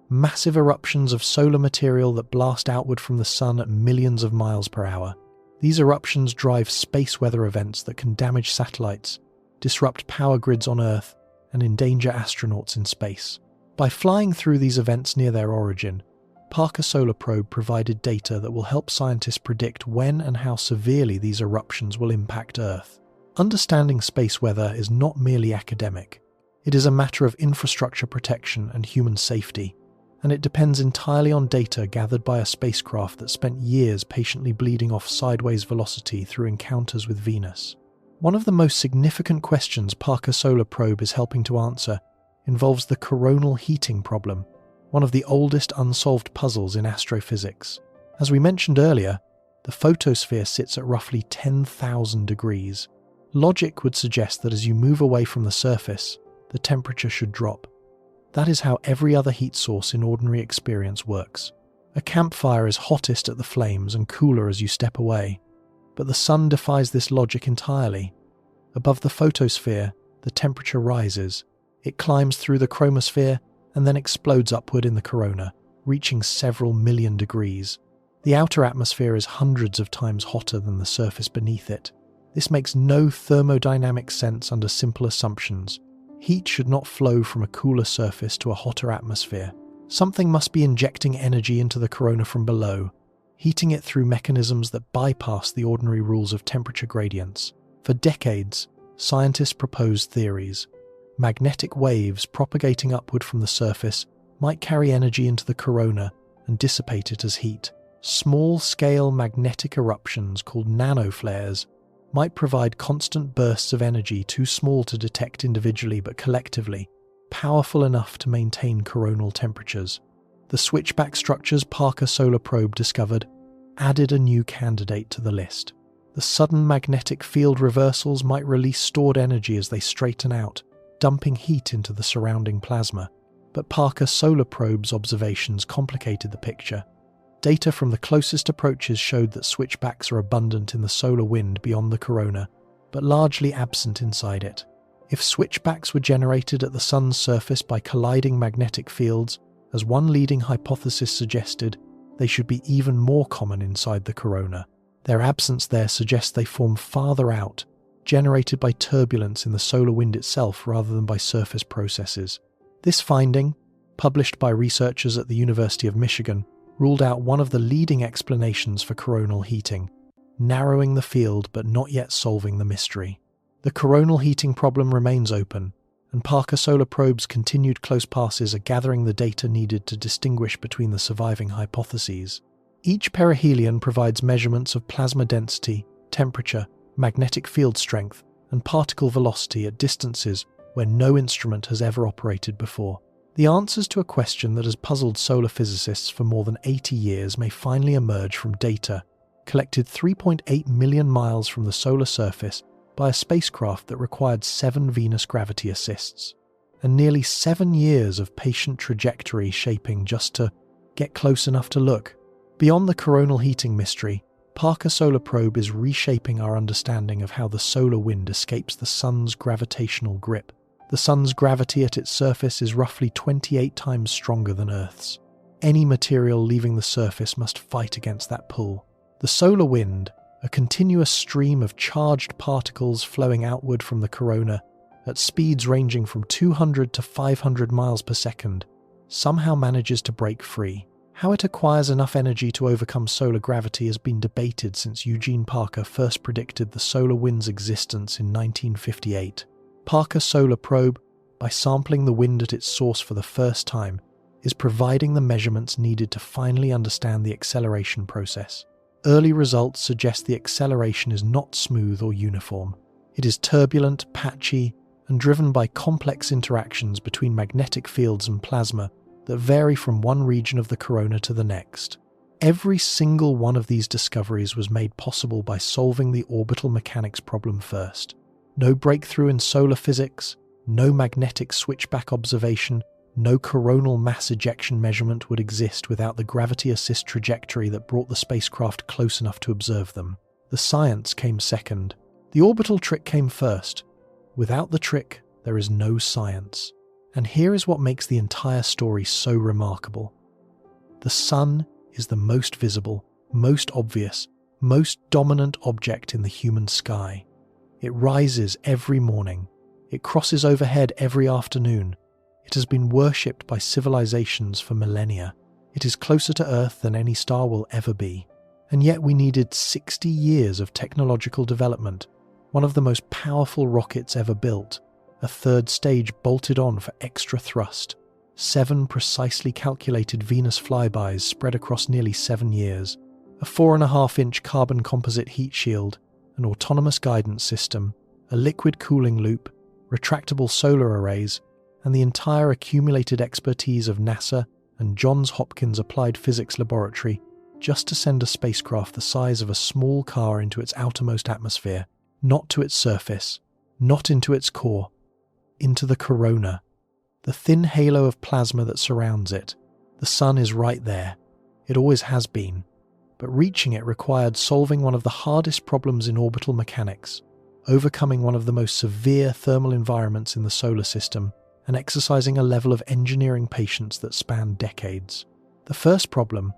massive eruptions of solar material that blast outward from the Sun at millions of miles per hour. These eruptions drive space weather events that can damage satellites, disrupt power grids on Earth, and endanger astronauts in space. By flying through these events near their origin, Parker Solar Probe provided data that will help scientists predict when and how severely these eruptions will impact Earth. Understanding space weather is not merely academic. It is a matter of infrastructure protection and human safety, and it depends entirely on data gathered by a spacecraft that spent years patiently bleeding off sideways velocity through encounters with Venus. One of the most significant questions Parker Solar Probe is helping to answer involves the coronal heating problem, one of the oldest unsolved puzzles in astrophysics. As we mentioned earlier, the photosphere sits at roughly 10,000 degrees. Logic would suggest that as you move away from the surface, the temperature should drop. That is how every other heat source in ordinary experience works. A campfire is hottest at the flames and cooler as you step away. But the sun defies this logic entirely. Above the photosphere, the temperature rises. It climbs through the chromosphere and then explodes upward in the corona, reaching several million degrees. The outer atmosphere is hundreds of times hotter than the surface beneath it. This makes no thermodynamic sense under simple assumptions. Heat should not flow from a cooler surface to a hotter atmosphere. Something must be injecting energy into the corona from below, heating it through mechanisms that bypass the ordinary rules of temperature gradients. For decades, scientists proposed theories. Magnetic waves propagating upward from the surface might carry energy into the corona and dissipate it as heat. Small-scale magnetic eruptions called nanoflares might provide constant bursts of energy too small to detect individually but collectively, powerful enough to maintain coronal temperatures. The switchback structures Parker Solar Probe discovered added a new candidate to the list. The sudden magnetic field reversals might release stored energy as they straighten out, dumping heat into the surrounding plasma. But Parker Solar Probe's observations complicated the picture. Data from the closest approaches showed that switchbacks are abundant in the solar wind beyond the corona, but largely absent inside it. If switchbacks were generated at the sun's surface by colliding magnetic fields, as one leading hypothesis suggested, they should be even more common inside the corona. Their absence there suggests they form farther out, generated by turbulence in the solar wind itself rather than by surface processes. This finding, published by researchers at the University of Michigan, ruled out one of the leading explanations for coronal heating, narrowing the field but not yet solving the mystery. The coronal heating problem remains open, and Parker Solar Probe's continued close passes are gathering the data needed to distinguish between the surviving hypotheses. Each perihelion provides measurements of plasma density, temperature, magnetic field strength, and particle velocity at distances where no instrument has ever operated before. The answers to a question that has puzzled solar physicists for more than 80 years may finally emerge from data collected 3.8 million miles from the solar surface by a spacecraft that required 7 Venus gravity assists, and nearly 7 years of patient trajectory shaping just to get close enough to look. Beyond the coronal heating mystery, Parker Solar Probe is reshaping our understanding of how the solar wind escapes the sun's gravitational grip. The sun's gravity at its surface is roughly 28 times stronger than Earth's. Any material leaving the surface must fight against that pull. The solar wind, a continuous stream of charged particles flowing outward from the corona at speeds ranging from 200 to 500 miles per second, somehow manages to break free. How it acquires enough energy to overcome solar gravity has been debated since Eugene Parker first predicted the solar wind's existence in 1958. Parker Solar Probe, by sampling the wind at its source for the first time, is providing the measurements needed to finally understand the acceleration process. Early results suggest the acceleration is not smooth or uniform. It is turbulent, patchy, and driven by complex interactions between magnetic fields and plasma that vary from one region of the corona to the next. Every single one of these discoveries was made possible by solving the orbital mechanics problem first. No breakthrough in solar physics, no magnetic switchback observation, no coronal mass ejection measurement would exist without the gravity assist trajectory that brought the spacecraft close enough to observe them. The science came second. The orbital trick came first. Without the trick, there is no science. And here is what makes the entire story so remarkable. The sun is the most visible, most obvious, most dominant object in the human sky. It rises every morning. It crosses overhead every afternoon. It has been worshipped by civilizations for millennia. It is closer to Earth than any star will ever be. And yet we needed 60 years of technological development, one of the most powerful rockets ever built, a third stage bolted on for extra thrust, 7 precisely calculated Venus flybys spread across nearly 7 years, a 4.5-inch carbon composite heat shield, an autonomous guidance system, a liquid cooling loop, retractable solar arrays, and the entire accumulated expertise of NASA and Johns Hopkins Applied Physics Laboratory just to send a spacecraft the size of a small car into its outermost atmosphere, not to its surface, not into its core, into the corona, the thin halo of plasma that surrounds it. The sun is right there. It always has been. But reaching it required solving one of the hardest problems in orbital mechanics, overcoming one of the most severe thermal environments in the solar system, and exercising a level of engineering patience that spanned decades. The first problem,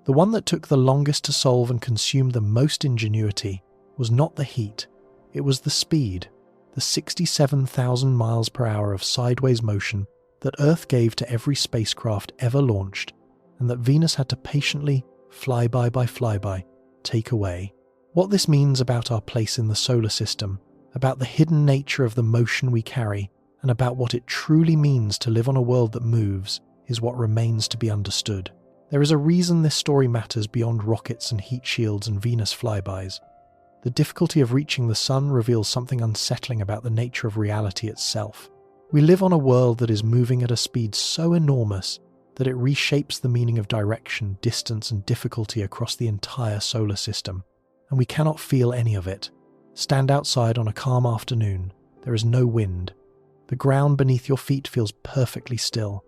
the one that took the longest to solve and consumed the most ingenuity, was not the heat, it was the speed, the 67,000 miles per hour of sideways motion that Earth gave to every spacecraft ever launched, and that Venus had to patiently, flyby by flyby, take away. What this means about our place in the solar system, about the hidden nature of the motion we carry, and about what it truly means to live on a world that moves, is what remains to be understood. There is a reason this story matters beyond rockets and heat shields and Venus flybys. The difficulty of reaching the sun reveals something unsettling about the nature of reality itself. We live on a world that is moving at a speed so enormous that it reshapes the meaning of direction, distance, and difficulty across the entire solar system, and we cannot feel any of it. Stand outside on a calm afternoon. There is no wind. The ground beneath your feet feels perfectly still.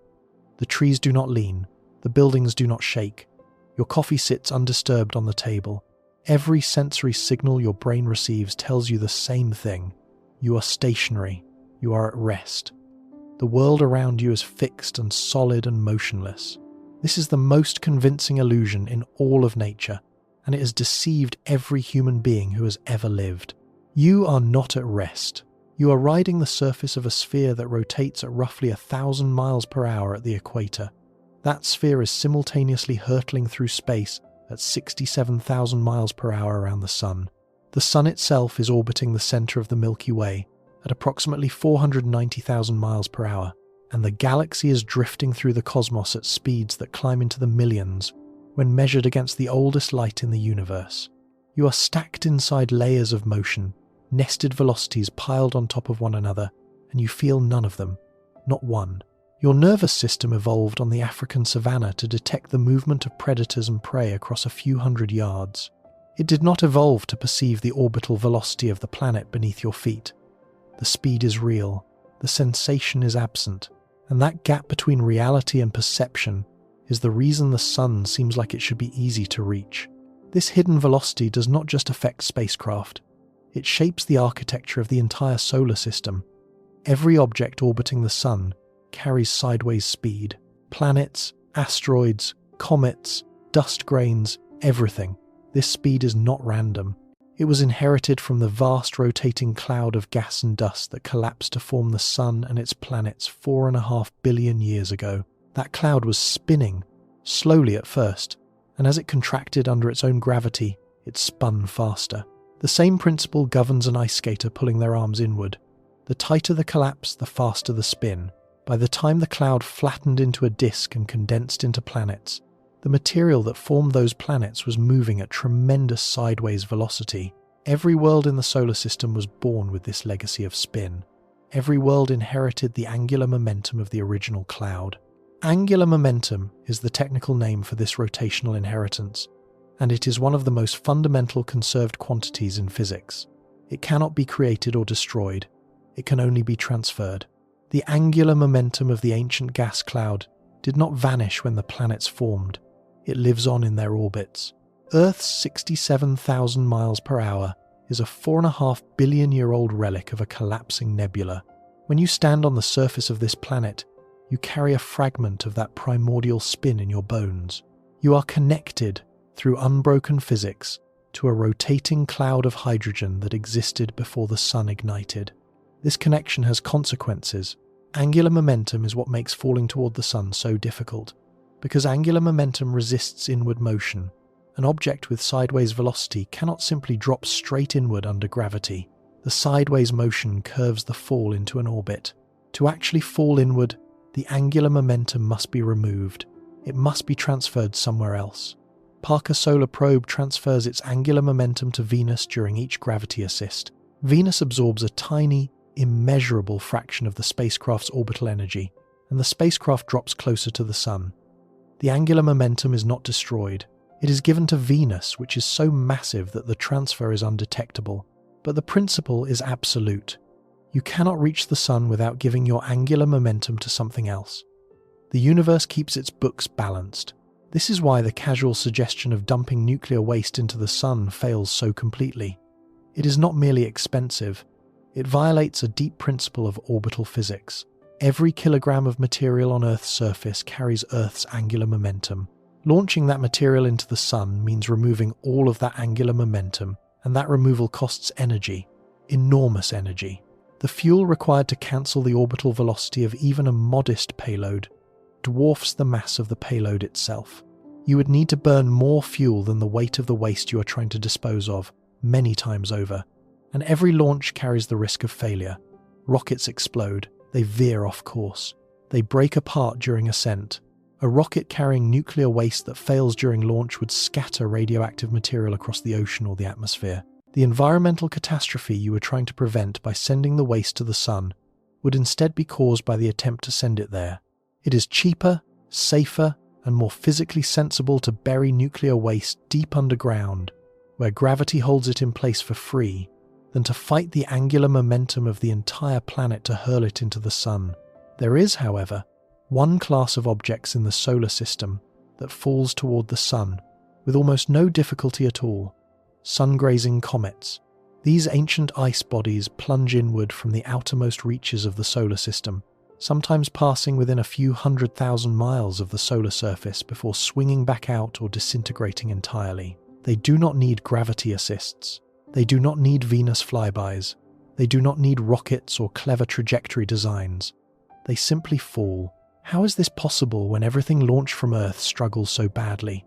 The trees do not lean. The buildings do not shake. Your coffee sits undisturbed on the table. Every sensory signal your brain receives tells you the same thing. You are stationary. You are at rest. The world around you is fixed and solid and motionless. This is the most convincing illusion in all of nature, and it has deceived every human being who has ever lived. You are not at rest. You are riding the surface of a sphere that rotates at roughly 1,000 miles per hour at the equator. That sphere is simultaneously hurtling through space at 67,000 miles per hour around the sun. The sun itself is orbiting the center of the Milky Way at approximately 490,000 miles per hour, and the galaxy is drifting through the cosmos at speeds that climb into the millions when measured against the oldest light in the universe. You are stacked inside layers of motion, nested velocities piled on top of one another, and you feel none of them, not one. Your nervous system evolved on the African savanna to detect the movement of predators and prey across a few hundred yards. It did not evolve to perceive the orbital velocity of the planet beneath your feet. The speed is real, the sensation is absent, and that gap between reality and perception is the reason the sun seems like it should be easy to reach. This hidden velocity does not just affect spacecraft, it shapes the architecture of the entire solar system. Every object orbiting the sun carries sideways speed. Planets, asteroids, comets, dust grains, everything. This speed is not random. It was inherited from the vast rotating cloud of gas and dust that collapsed to form the sun and its planets 4.5 billion years ago. That cloud was spinning, slowly at first, and as it contracted under its own gravity, it spun faster. The same principle governs an ice skater pulling their arms inward. The tighter the collapse, the faster the spin. By the time the cloud flattened into a disk and condensed into planets, the material that formed those planets was moving at tremendous sideways velocity. Every world in the solar system was born with this legacy of spin. Every world inherited the angular momentum of the original cloud. Angular momentum is the technical name for this rotational inheritance, and it is one of the most fundamental conserved quantities in physics. It cannot be created or destroyed. It can only be transferred. The angular momentum of the ancient gas cloud did not vanish when the planets formed. It lives on in their orbits. Earth's 67,000 miles per hour is a 4.5 billion-year-old relic of a collapsing nebula. When you stand on the surface of this planet, you carry a fragment of that primordial spin in your bones. You are connected, through unbroken physics, to a rotating cloud of hydrogen that existed before the sun ignited. This connection has consequences. Angular momentum is what makes falling toward the sun so difficult. Because angular momentum resists inward motion, an object with sideways velocity cannot simply drop straight inward under gravity. The sideways motion curves the fall into an orbit. To actually fall inward, the angular momentum must be removed. It must be transferred somewhere else. Parker Solar Probe transfers its angular momentum to Venus during each gravity assist. Venus absorbs a tiny, immeasurable fraction of the spacecraft's orbital energy, and the spacecraft drops closer to the Sun. The angular momentum is not destroyed. It is given to Venus, which is so massive that the transfer is undetectable. But the principle is absolute. You cannot reach the Sun without giving your angular momentum to something else. The universe keeps its books balanced. This is why the casual suggestion of dumping nuclear waste into the Sun fails so completely. It is not merely expensive, it violates a deep principle of orbital physics. Every kilogram of material on Earth's surface carries Earth's angular momentum. Launching that material into the Sun means removing all of that angular momentum, and that removal costs energy, enormous energy. The fuel required to cancel the orbital velocity of even a modest payload dwarfs the mass of the payload itself. You would need to burn more fuel than the weight of the waste you are trying to dispose of, many times over. And every launch carries the risk of failure. Rockets explode, they veer off course, they break apart during ascent. A rocket carrying nuclear waste that fails during launch would scatter radioactive material across the ocean or the atmosphere. The environmental catastrophe you were trying to prevent by sending the waste to the Sun would instead be caused by the attempt to send it there. It is cheaper, safer, and more physically sensible to bury nuclear waste deep underground, where gravity holds it in place for free, than to fight the angular momentum of the entire planet to hurl it into the Sun. There is, however, one class of objects in the solar system that falls toward the Sun with almost no difficulty at all: sun-grazing comets. These ancient ice bodies plunge inward from the outermost reaches of the solar system, sometimes passing within a few 100,000 miles of the solar surface before swinging back out or disintegrating entirely. They do not need gravity assists. They do not need Venus flybys. They do not need rockets or clever trajectory designs. They simply fall. How is this possible when everything launched from Earth struggles so badly?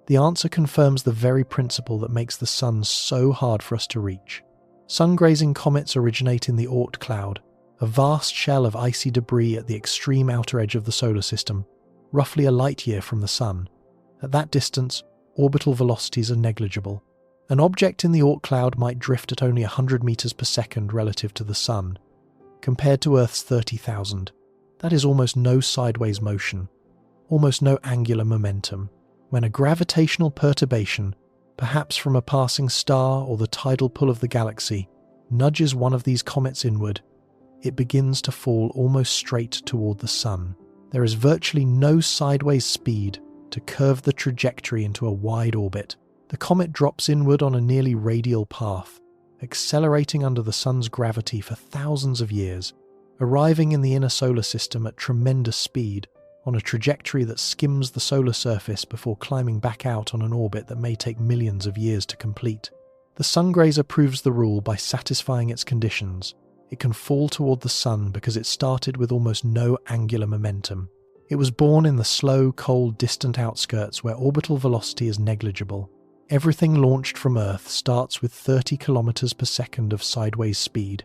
The answer confirms the very principle that makes the Sun so hard for us to reach. Sun-grazing comets originate in the Oort Cloud, a vast shell of icy debris at the extreme outer edge of the solar system, roughly a light-year from the Sun. At that distance, orbital velocities are negligible. An object in the Oort Cloud might drift at only 100 meters per second relative to the Sun. Compared to Earth's 30,000, that is almost no sideways motion, almost no angular momentum. When a gravitational perturbation, perhaps from a passing star or the tidal pull of the galaxy, nudges one of these comets inward, it begins to fall almost straight toward the Sun. There is virtually no sideways speed to curve the trajectory into a wide orbit. The comet drops inward on a nearly radial path, accelerating under the Sun's gravity for thousands of years, arriving in the inner solar system at tremendous speed, on a trajectory that skims the solar surface before climbing back out on an orbit that may take millions of years to complete. The sungrazer proves the rule by satisfying its conditions. It can fall toward the Sun because it started with almost no angular momentum. It was born in the slow, cold, distant outskirts where orbital velocity is negligible. Everything launched from Earth starts with 30 kilometers per second of sideways speed.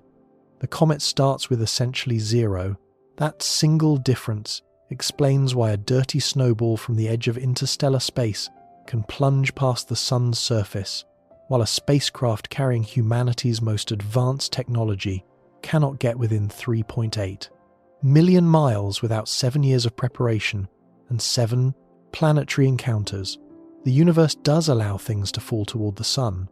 The comet starts with essentially zero. That single difference explains why a dirty snowball from the edge of interstellar space can plunge past the Sun's surface, while a spacecraft carrying humanity's most advanced technology cannot get within 3.8 million miles without 7 years of preparation and 7 planetary encounters. The universe does allow things to fall toward the Sun.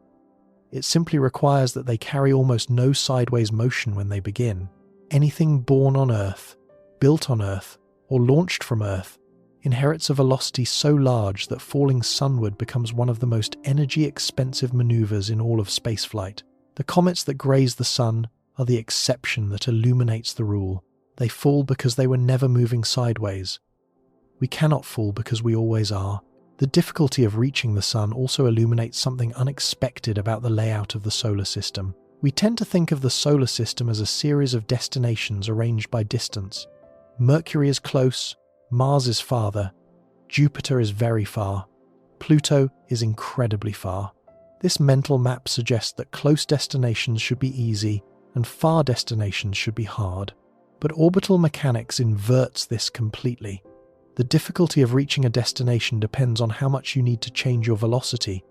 It simply requires that they carry almost no sideways motion when they begin. Anything born on Earth, built on Earth, or launched from Earth inherits a velocity so large that falling sunward becomes one of the most energy-expensive maneuvers in all of spaceflight. The comets that graze the Sun are the exception that illuminates the rule. They fall because they were never moving sideways. We cannot fall because we always are. The difficulty of reaching the Sun also illuminates something unexpected about the layout of the solar system. We tend to think of the solar system as a series of destinations arranged by distance. Mercury is close, Mars is farther, Jupiter is very far, Pluto is incredibly far. This mental map suggests that close destinations should be easy and far destinations should be hard. But orbital mechanics inverts this completely. The difficulty of reaching a destination depends on how much you need to change your velocity,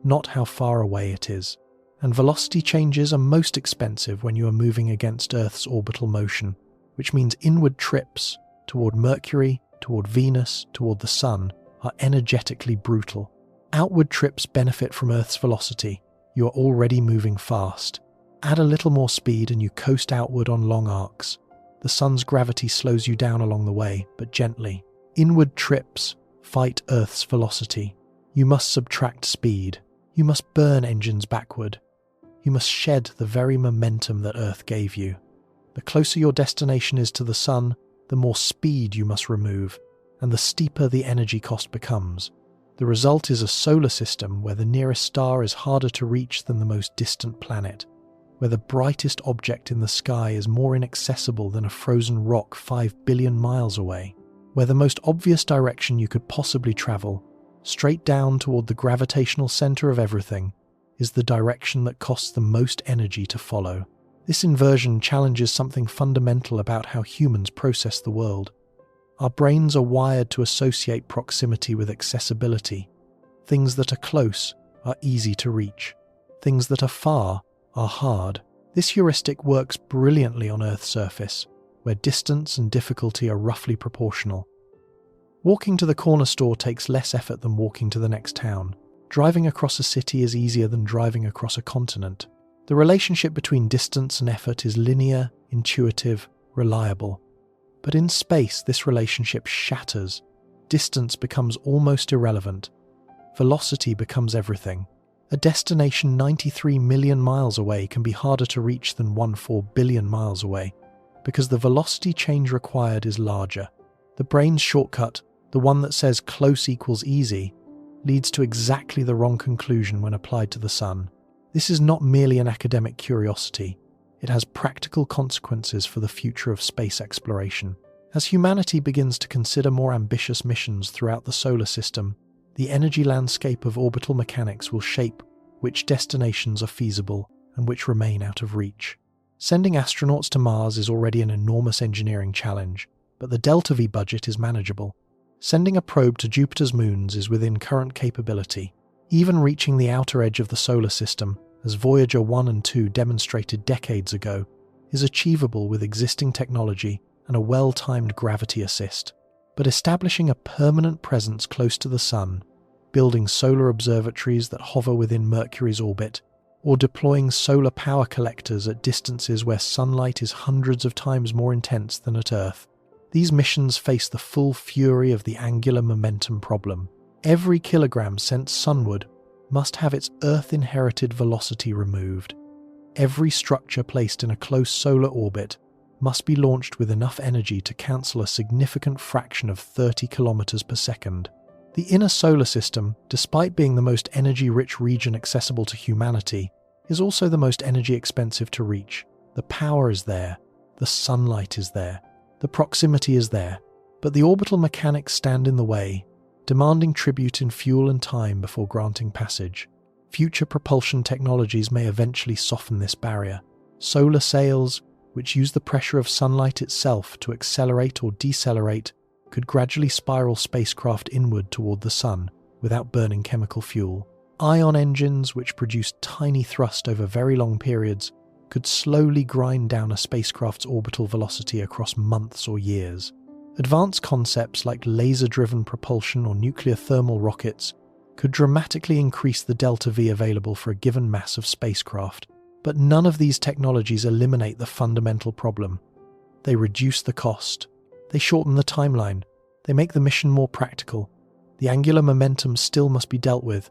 not how far away it is. And velocity changes are most expensive when you are moving against Earth's orbital motion, which means inward trips toward Mercury, toward Venus, toward the Sun are energetically brutal. Outward trips benefit from Earth's velocity. You are already moving fast. Add a little more speed and you coast outward on long arcs. The Sun's gravity slows you down along the way, but gently. Inward trips fight Earth's velocity. You must subtract speed. You must burn engines backward. You must shed the very momentum that Earth gave you. The closer your destination is to the Sun, the more speed you must remove, and the steeper the energy cost becomes. The result is a solar system where the nearest star is harder to reach than the most distant planet, where the brightest object in the sky is more inaccessible than a frozen rock 5 billion miles away, where the most obvious direction you could possibly travel, straight down toward the gravitational center of everything, is the direction that costs the most energy to follow. This inversion challenges something fundamental about how humans process the world. Our brains are wired to associate proximity with accessibility. Things that are close are easy to reach. Things that are far are hard. This heuristic works brilliantly on Earth's surface, where distance and difficulty are roughly proportional. Walking to the corner store takes less effort than walking to the next town. Driving across a city is easier than driving across a continent. The relationship between distance and effort is linear, intuitive, reliable. But in space, this relationship shatters. Distance becomes almost irrelevant. Velocity becomes everything. A destination 93 million miles away can be harder to reach than 14 billion miles away, because the velocity change required is larger. The brain's shortcut, the one that says close equals easy, leads to exactly the wrong conclusion when applied to the Sun. This is not merely an academic curiosity. It has practical consequences for the future of space exploration. As humanity begins to consider more ambitious missions throughout the solar system, the energy landscape of orbital mechanics will shape which destinations are feasible and which remain out of reach. Sending astronauts to Mars is already an enormous engineering challenge, but the Delta-V budget is manageable. Sending a probe to Jupiter's moons is within current capability. Even reaching the outer edge of the solar system, as Voyager 1 and 2 demonstrated decades ago, is achievable with existing technology and a well-timed gravity assist. But establishing a permanent presence close to the Sun, building solar observatories that hover within Mercury's orbit, or deploying solar power collectors at distances where sunlight is hundreds of times more intense than at Earth, these missions face the full fury of the angular momentum problem. Every kilogram sent sunward must have its Earth-inherited velocity removed. Every structure placed in a close solar orbit must be launched with enough energy to cancel a significant fraction of 30 kilometers per second. The inner solar system, despite being the most energy-rich region accessible to humanity, is also the most energy-expensive to reach. The power is there, the sunlight is there, the proximity is there, but the orbital mechanics stand in the way, demanding tribute in fuel and time before granting passage. Future propulsion technologies may eventually soften this barrier. Solar sails, which use the pressure of sunlight itself to accelerate or decelerate, could gradually spiral spacecraft inward toward the Sun without burning chemical fuel. Ion engines, which produce tiny thrust over very long periods, could slowly grind down a spacecraft's orbital velocity across months or years. Advanced concepts like laser-driven propulsion or nuclear thermal rockets could dramatically increase the delta-V available for a given mass of spacecraft. But none of these technologies eliminate the fundamental problem. They reduce the cost. They shorten the timeline. They make the mission more practical. The angular momentum still must be dealt with.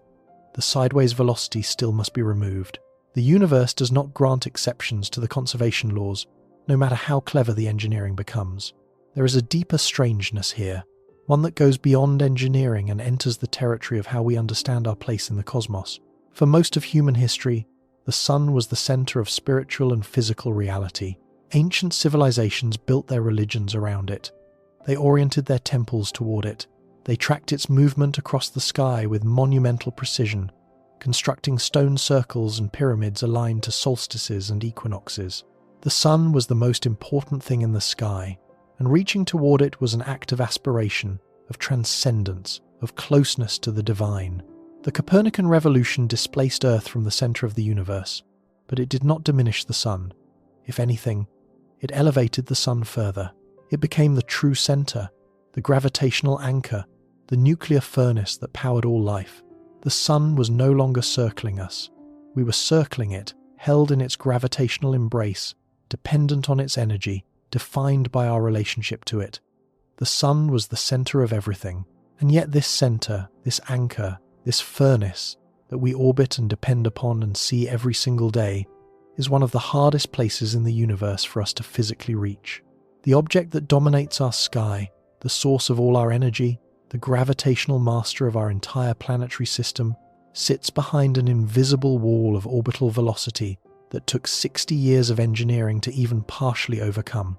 The sideways velocity still must be removed. The universe does not grant exceptions to the conservation laws, no matter how clever the engineering becomes. There is a deeper strangeness here, one that goes beyond engineering and enters the territory of how we understand our place in the cosmos. For most of human history, the Sun was the center of spiritual and physical reality. Ancient civilizations built their religions around it. They oriented their temples toward it. They tracked its movement across the sky with monumental precision. constructing stone circles and pyramids aligned to solstices and equinoxes. The sun was the most important thing in the sky, and reaching toward it was an act of aspiration, of transcendence, of closeness to the divine. The Copernican revolution displaced Earth from the center of the universe, but it did not diminish the sun. If anything, it elevated the sun further. It became the true center, the gravitational anchor, the nuclear furnace that powered all life. The sun was no longer circling us. We were circling it, held in its gravitational embrace, dependent on its energy, defined by our relationship to it. The sun was the center of everything, and yet this center, this anchor, this furnace that we orbit and depend upon and see every single day, is one of the hardest places in the universe for us to physically reach. The object that dominates our sky, the source of all our energy, the gravitational master of our entire planetary system, sits behind an invisible wall of orbital velocity that took 60 years of engineering to even partially overcome.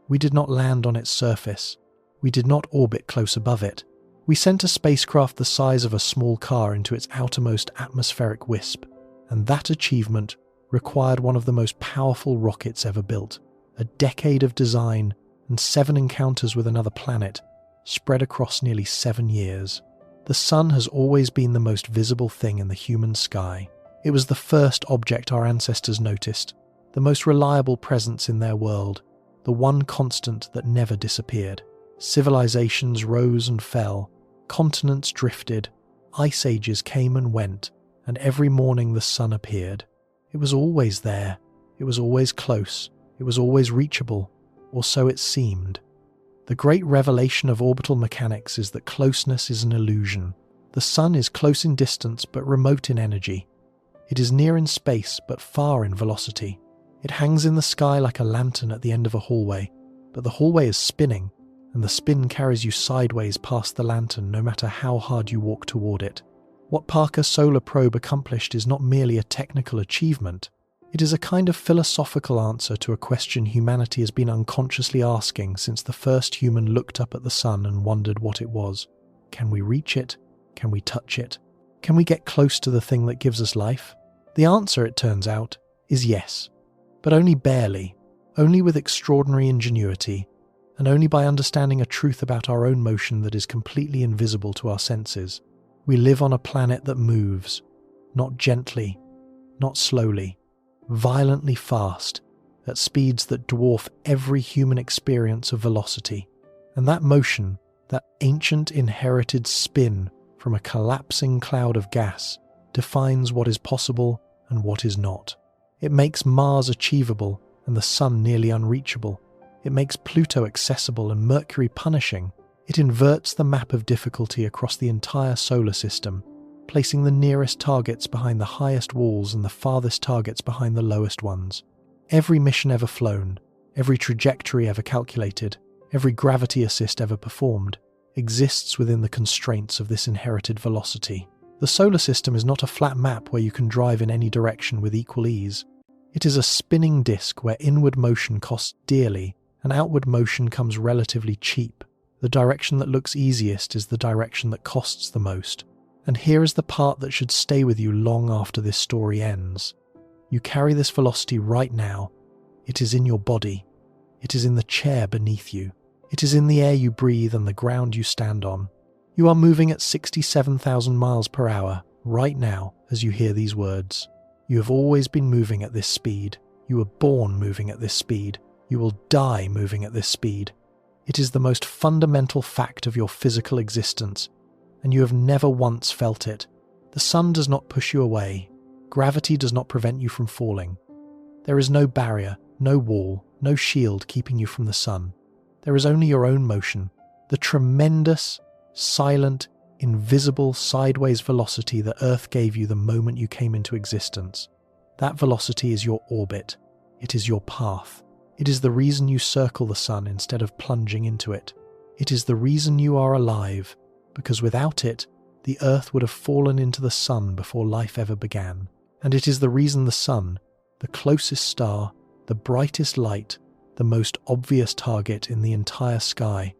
We did not land on its surface. We did not orbit close above it. We sent a spacecraft the size of a small car into its outermost atmospheric wisp, and that achievement required one of the most powerful rockets ever built, a decade of design and 7 encounters with another planet, spread across nearly 7 years. The sun has always been the most visible thing in the human sky. It was the first object our ancestors noticed, the most reliable presence in their world, the one constant that never disappeared. Civilizations rose and fell, continents drifted, ice ages came and went, and every morning the sun appeared. It was always there, it was always close, it was always reachable, or so it seemed. The great revelation of orbital mechanics is that closeness is an illusion. The sun is close in distance but remote in energy. It is near in space but far in velocity. It hangs in the sky like a lantern at the end of a hallway, but the hallway is spinning, and the spin carries you sideways past the lantern no matter how hard you walk toward it. What Parker Solar Probe accomplished is not merely a technical achievement. It is a kind of philosophical answer to a question humanity has been unconsciously asking since the first human looked up at the sun and wondered what it was. Can we reach it? Can we touch it? Can we get close to the thing that gives us life? The answer, it turns out, is yes. But only barely, only with extraordinary ingenuity, and only by understanding a truth about our own motion that is completely invisible to our senses. We live on a planet that moves, not gently, not slowly, violently fast, at speeds that dwarf every human experience of velocity. And that motion, that ancient inherited spin from a collapsing cloud of gas, defines what is possible and what is not. It makes Mars achievable and the Sun nearly unreachable. It makes Pluto accessible and Mercury punishing. It inverts the map of difficulty across the entire solar system, placing the nearest targets behind the highest walls and the farthest targets behind the lowest ones. Every mission ever flown, every trajectory ever calculated, every gravity assist ever performed, exists within the constraints of this inherited velocity. The solar system is not a flat map where you can drive in any direction with equal ease. It is a spinning disk where inward motion costs dearly and outward motion comes relatively cheap. The direction that looks easiest is the direction that costs the most. And here is the part that should stay with you long after this story ends. You carry this velocity right now. It is in your body. It is in the chair beneath you. It is in the air you breathe and the ground you stand on. You are moving at 67,000 miles per hour right now as you hear these words. You have always been moving at this speed. You were born moving at this speed. You will die moving at this speed. It is the most fundamental fact of your physical existence, and you have never once felt it. The sun does not push you away. Gravity does not prevent you from falling. There is no barrier, no wall, no shield keeping you from the sun. There is only your own motion, the tremendous, silent, invisible sideways velocity that Earth gave you the moment you came into existence. That velocity is your orbit. It is your path. It is the reason you circle the sun instead of plunging into it. It is the reason you are alive, because without it, the Earth would have fallen into the sun before life ever began. And it is the reason the sun, the closest star, the brightest light, the most obvious target in the entire sky,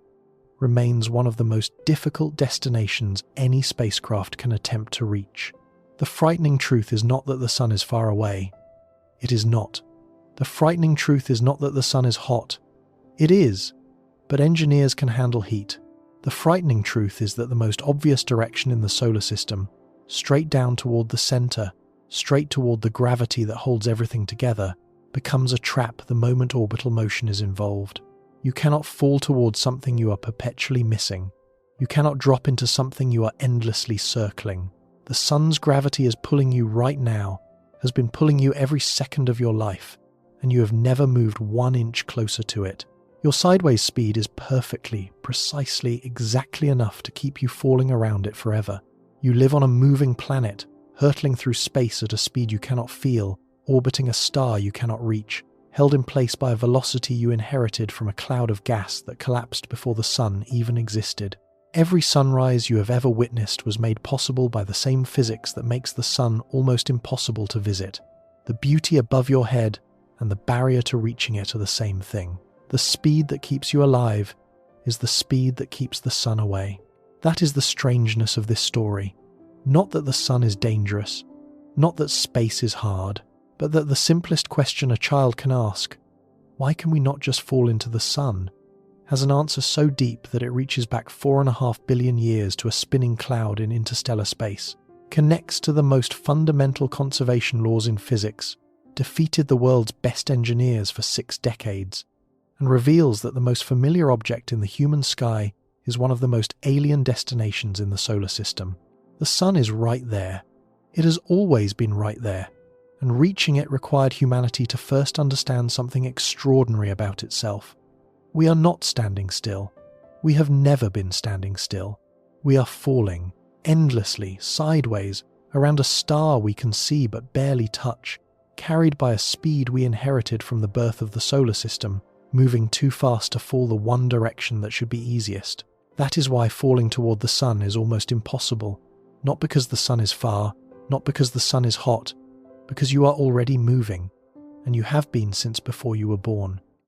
remains one of the most difficult destinations any spacecraft can attempt to reach. The frightening truth is not that the sun is far away. It is not. The frightening truth is not that the sun is hot. It is, but engineers can handle heat. The frightening truth is that the most obvious direction in the solar system, straight down toward the center, straight toward the gravity that holds everything together, becomes a trap the moment orbital motion is involved. You cannot fall towards something you are perpetually missing. You cannot drop into something you are endlessly circling. The sun's gravity is pulling you right now, has been pulling you every second of your life, and you have never moved 1 inch closer to it. Your sideways speed is perfectly, precisely, exactly enough to keep you falling around it forever. You live on a moving planet, hurtling through space at a speed you cannot feel, orbiting a star you cannot reach, held in place by a velocity you inherited from a cloud of gas that collapsed before the sun even existed. Every sunrise you have ever witnessed was made possible by the same physics that makes the sun almost impossible to visit. The beauty above your head and the barrier to reaching it are the same thing. The speed that keeps you alive is the speed that keeps the sun away. That is the strangeness of this story. Not that the sun is dangerous, not that space is hard, but that the simplest question a child can ask, why can we not just fall into the sun, has an answer so deep that it reaches back 4.5 billion years to a spinning cloud in interstellar space, connects to the most fundamental conservation laws in physics, defeated the world's best engineers for 6 decades, and reveals that the most familiar object in the human sky is one of the most alien destinations in the solar system. The sun is right there. It has always been right there, and reaching it required humanity to first understand something extraordinary about itself. We are not standing still. We have never been standing still. We are falling, endlessly, sideways, around a star we can see but barely touch, carried by a speed we inherited from the birth of the solar system, moving too fast to fall the one direction that should be easiest. That is why falling toward the sun is almost impossible, not because the sun is far, not because the sun is hot, because you are already moving, and you have been since before you were born.